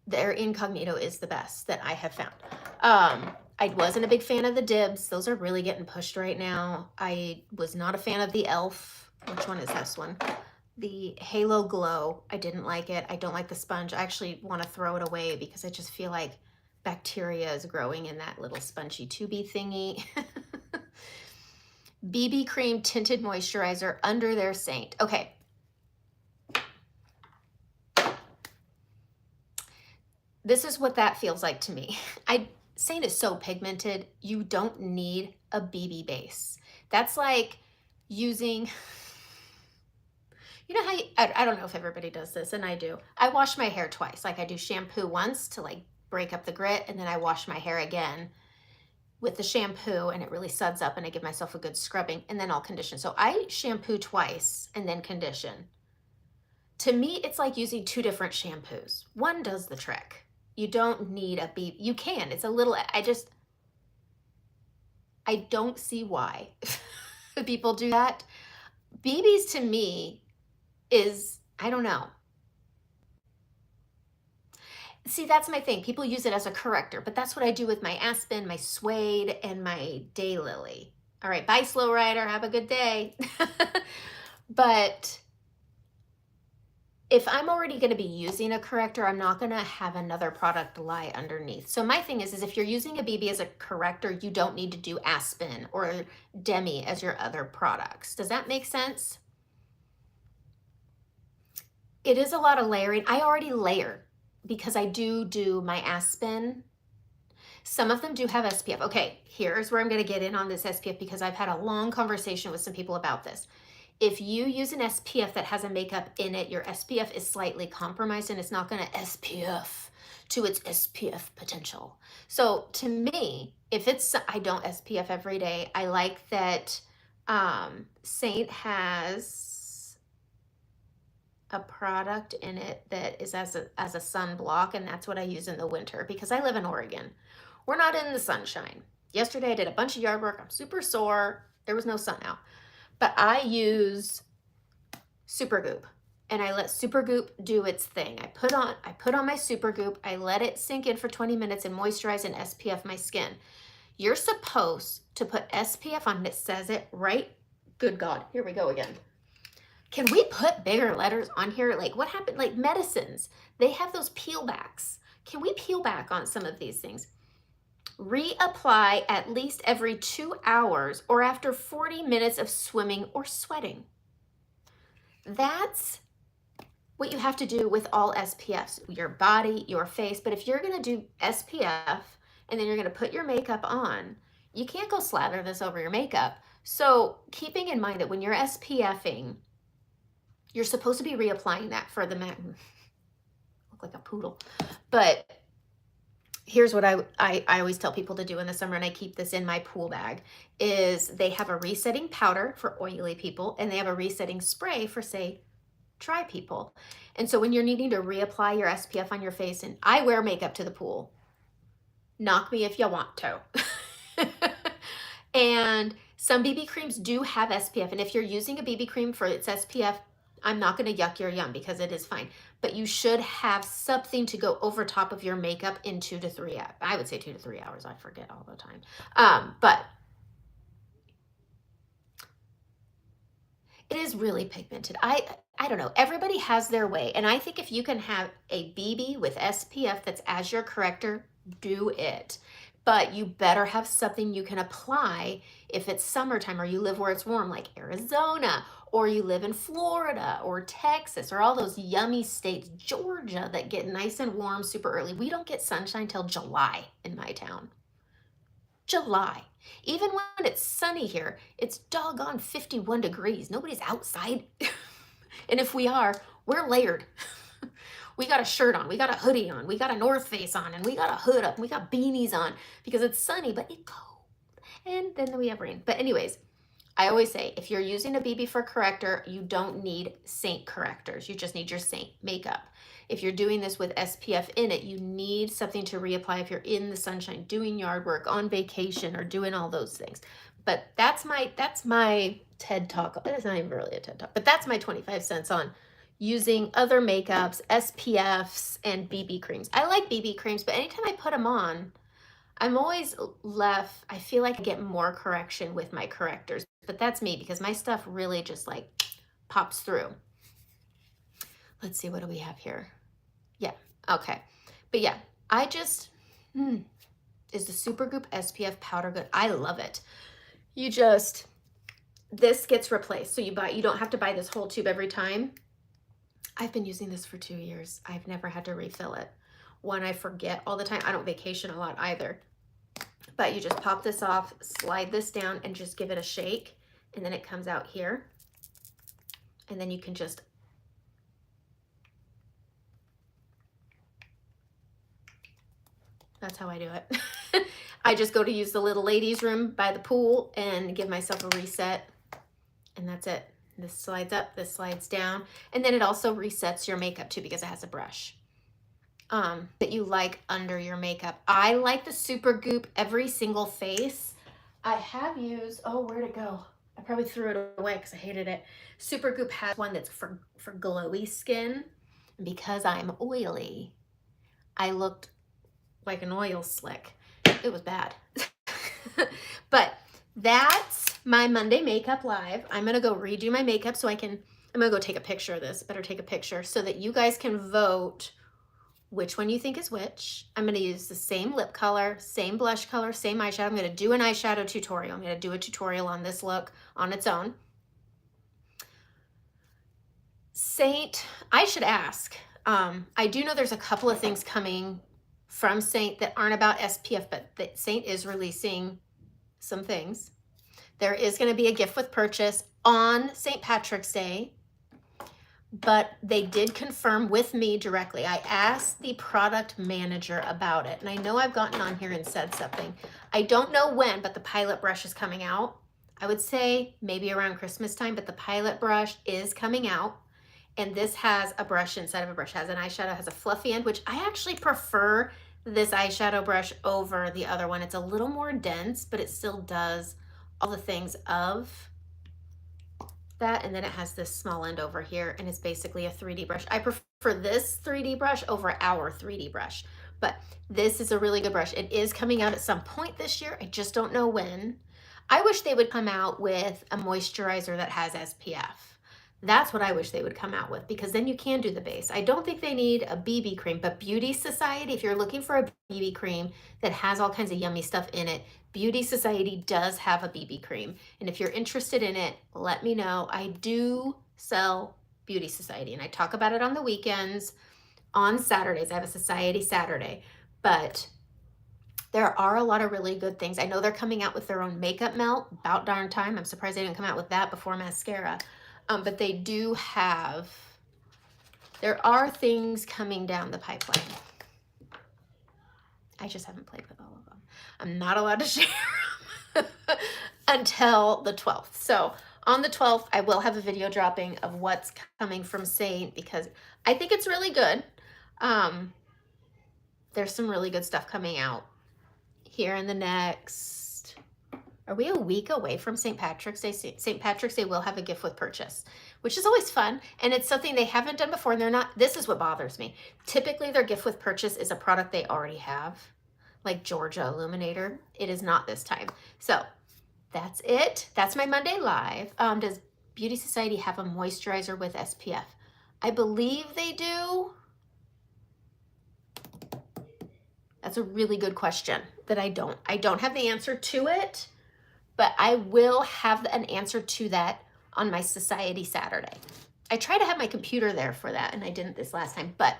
Their Incognito is the best that I have found. I wasn't a big fan of the Dibs. Those are really getting pushed right now. I was not a fan of the e.l.f. Which one is this one? The Halo Glow, I didn't like it. I don't like the sponge. I actually want to throw it away because I just feel like bacteria is growing in that little spongy tubey thingy. BB Cream Tinted Moisturizer Under Their Saint. Okay. This is what that feels like to me. Saint is so pigmented, you don't need a BB base. That's like using, you know how I don't know if everybody does this, and I do. I wash my hair twice. Like I do shampoo once to like break up the grit, and then I wash my hair again with the shampoo, and it really suds up, and I give myself a good scrubbing, and then I'll condition. So I shampoo twice and then condition. To me, it's like using two different shampoos. One does the trick. You don't need a BB. You can. It's a little, I don't see why people do that. BBs to me is, I don't know. See, that's my thing. People use it as a corrector, but that's what I do with my Aspen, my Suede, and my Daylily. All right, bye, Slow Rider. Have a good day. But if I'm already going to be using a corrector, I'm not going to have another product lie underneath. So my thing is if you're using a BB as a corrector, you don't need to do Aspen or Demi as your other products. Does that make sense? It is a lot of layering. I already layer because I do my Aspen. Some of them do have SPF. Okay, here's where I'm going to get in on this SPF because I've had a long conversation with some people about this. If you use an SPF that has a makeup in it, your SPF is slightly compromised and it's not going to SPF to its SPF potential. So to me, if it's, I don't SPF every day. I like that Saint has a product in it that is as a sunblock, and that's what I use in the winter because I live in Oregon. We're not in the sunshine. Yesterday I did a bunch of yard work. I'm super sore. There was no sun out. But I use Supergoop, and I let Supergoop do its thing. I put on my Supergoop, I let it sink in for 20 minutes and moisturize and SPF my skin. You're supposed to put SPF on, it says it right. Good God, here we go again. Can we put bigger letters on here? Like what happened? Like medicines, they have those peel backs. Can we peel back on some of these things? Reapply at least every 2 hours or after 40 minutes of swimming or sweating. That's what you have to do with all SPFs, your body, your face. But if you're going to do SPF and then you're going to put your makeup on, you can't go slather this over your makeup. So keeping in mind that when you're SPFing, you're supposed to be reapplying that for the look like a poodle. But here's what I always tell people to do in the summer, and I keep this in my pool bag, is they have a resetting powder for oily people, and they have a resetting spray for, say, dry people. And so when you're needing to reapply your SPF on your face, and I wear makeup to the pool, knock me if you want to. And some BB creams do have SPF, and if you're using a BB cream for its SPF, I'm not going to yuck your yum because it is fine. But you should have something to go over top of your makeup in 2 to 3 hours. I would say 2 to 3 hours. I forget all the time. But it is really pigmented. I don't know. Everybody has their way. And I think if you can have a BB with SPF that's as your corrector, do it. But you better have something you can apply if it's summertime or you live where it's warm, like Arizona, or you live in Florida or Texas or all those yummy states, Georgia, that get nice and warm super early. We don't get sunshine till July in my town. July. Even when it's sunny here, it's doggone 51 degrees. Nobody's outside. And if we are, we're layered. We got a shirt on, we got a hoodie on, we got a North Face on, and we got a hood up, and we got beanies on because it's sunny, but it's cold. And then we have rain. But anyways, I always say, if you're using a BB for corrector, you don't need Saint correctors. You just need your Saint makeup. If you're doing this with SPF in it, you need something to reapply if you're in the sunshine, doing yard work, on vacation, or doing all those things. But that's my TED Talk. It's not even really a TED Talk, but that's my 25 cents on using other makeups, SPFs, and BB creams. I like BB creams, but anytime I put them on, I'm always left, I feel like I get more correction with my correctors. But that's me because my stuff really just like pops through. let's see, what do we have here? Yeah, okay. But yeah, I just, is the Supergoop SPF powder good? I love it. You just, this gets replaced. So you don't have to buy this whole tube every time. I've been using this for 2 years. I've never had to refill it. One, I forget all the time. I don't vacation a lot either. But you just pop this off, slide this down, and just give it a shake. And then it comes out here. And then you can just, that's how I do it. I just go to use the little ladies' room by the pool and give myself a reset. And that's it. This slides up, this slides down. And then it also resets your makeup too because it has a brush that you like under your makeup. I like the Supergoop Every Single Face. I have used, oh, where'd it go? I probably threw it away because I hated it. Supergoop has one that's for glowy skin. And because I'm oily, I looked like an oil slick. It was bad. But that's my Monday makeup live. I'm gonna go redo my makeup so I'm gonna go take a picture of this. Better take a picture so that you guys can vote which one you think is which. I'm gonna use the same lip color, same blush color, same eyeshadow. I'm gonna do an eyeshadow tutorial. I'm gonna do a tutorial on this look on its own. Saint, I should ask. I do know there's a couple of things coming from Saint that aren't about SPF, but Saint is releasing some things. There is going to be a gift with purchase on St. Patrick's Day, but they did confirm with me directly. I asked the product manager about it, and I know I've gotten on here and said something. I don't know when, but the pilot brush is coming out. I would say maybe around Christmas time, but the pilot brush is coming out. And this has a brush inside of a brush. It has an eyeshadow, has a fluffy end, which I actually prefer this eyeshadow brush over the other one. It's a little more dense, but it still does all the things of that. And then it has this small end over here, and it's basically a 3D brush. I prefer this 3D brush over our 3D brush, but this is a really good brush. It is coming out at some point this year. I just don't know when. I wish they would come out with a moisturizer that has SPF. That's what I wish they would come out with, because then you can do the base. I don't think they need a BB cream, but Beauty Society, if you're looking for a BB cream that has all kinds of yummy stuff in it, Beauty Society does have a BB cream. And if you're interested in it, let me know. I do sell Beauty Society, and I talk about it on the weekends. On Saturdays, I have a Society Saturday, but there are a lot of really good things. I know they're coming out with their own makeup melt, about darn time. I'm surprised they didn't come out with that before mascara. But they do have, there are things coming down the pipeline. I just haven't played with all of them. I'm not allowed to share them until the 12th. So on the 12th, I will have a video dropping of what's coming from Saint, because I think it's really good. There's some really good stuff coming out here in the next, are we a week away from St. Patrick's Day? St. Patrick's Day will have a gift with purchase, which is always fun. And it's something they haven't done before. And they're not, this is what bothers me. Typically their gift with purchase is a product they already have, like Georgia Illuminator. It is not this time. So that's it. That's my Monday live. Does Beauty Society have a moisturizer with SPF? I believe they do. That's a really good question that I don't have the answer to it. But I will have an answer to that on my Society Saturday. I try to have my computer there for that, and I didn't this last time. But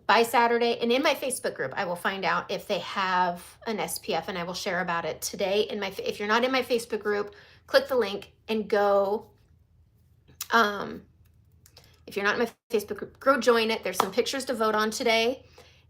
by Saturday, and in my Facebook group, I will find out if they have an SPF, and I will share about it today. If you're not in my Facebook group, click the link and go. If you're not in my Facebook group, go join it. There's some pictures to vote on today,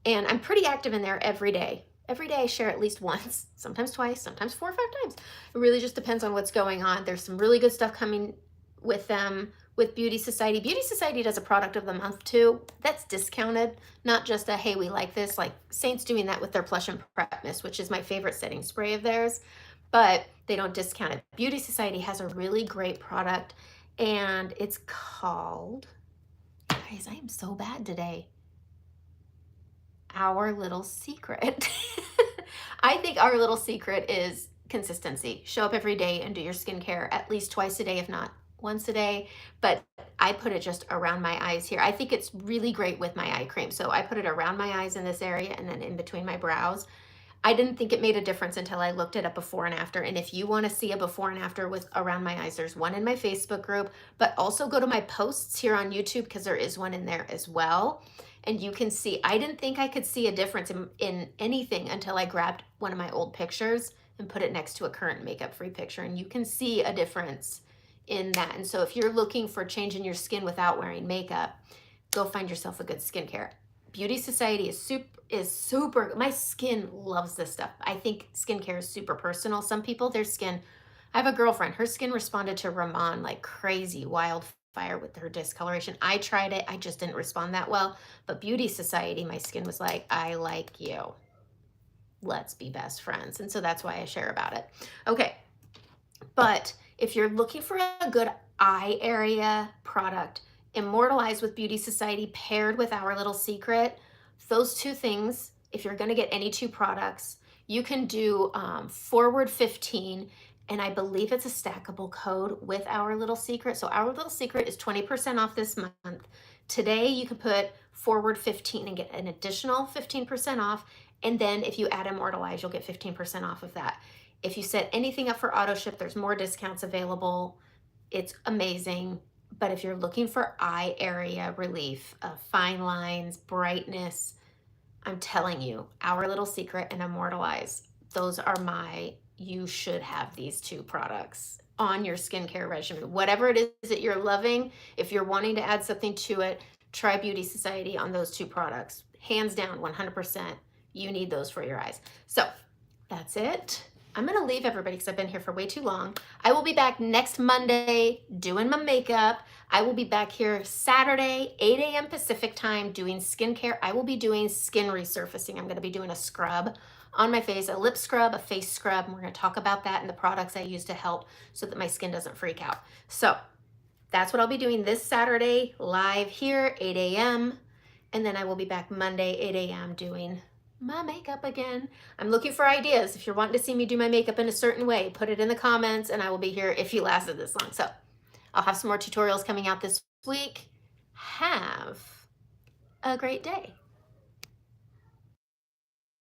and I'm pretty active in there every day. Every day I share at least once, sometimes twice, sometimes 4 or 5 times. It really just depends on what's going on. There's some really good stuff coming with them, with Beauty Society. Beauty Society does a product of the month too. That's discounted, not just a, hey, we like this. Like Saint's doing that with their Plush and Prep Mist, which is my favorite setting spray of theirs, but they don't discount it. Beauty Society has a really great product, and it's called, guys, I am so bad today. Our little secret. I think our little secret is consistency. Show up every day and do your skincare at least twice a day, if not once a day, but I put it just around my eyes here. I think it's really great with my eye cream. So I put it around my eyes in this area and then in between my brows. I didn't think it made a difference until I looked at a before and after. And if you want to see a before and after with around my eyes, there's one in my Facebook group, but also go to my posts here on YouTube because there is one in there as well. And you can see, I didn't think I could see a difference in anything until I grabbed one of my old pictures and put it next to a current makeup-free picture. And you can see a difference in that. And so if you're looking for change in your skin without wearing makeup, go find yourself a good skincare. Beauty Society is super, my skin loves this stuff. I think skincare is super personal. Some people, their skin, I have a girlfriend, her skin responded to Ramon like crazy, wildfire with her discoloration. I tried it, I just didn't respond that well. But Beauty Society, my skin was like, I like you. Let's be best friends. And so that's why I share about it. Okay, but if you're looking for a good eye area product, Immortalize with Beauty Society paired with Our Little Secret, those two things, if you're going to get any two products, you can do forward 15, and I believe it's a stackable code with Our Little Secret. So Our Little Secret is 20% off this month. Today you can put forward 15 and get an additional 15% off. And then if you add Immortalize, you'll get 15% off of that. If you set anything up for auto ship, there's more discounts available. It's amazing. But if you're looking for eye area relief, fine lines, brightness, I'm telling you, Our Little Secret and Immortalize, those are you should have these two products on your skincare regimen. Whatever it is that you're loving, if you're wanting to add something to it, try Beauty Society on those two products. Hands down, 100%, you need those for your eyes. So that's it. I'm going to leave everybody because I've been here for way too long. I will be back next Monday doing my makeup. I will be back here Saturday, 8 a.m. Pacific time doing skincare. I will be doing skin resurfacing. I'm going to be doing a scrub on my face, a lip scrub, a face scrub, and we're going to talk about that and the products I use to help so that my skin doesn't freak out. So that's what I'll be doing this Saturday live here, 8 a.m. And then I will be back Monday, 8 a.m. doing my makeup again. I'm looking for ideas. If you're wanting to see me do my makeup in a certain way, put it in the comments and I will be here if you lasted this long. So I'll have some more tutorials coming out this week. Have a great day.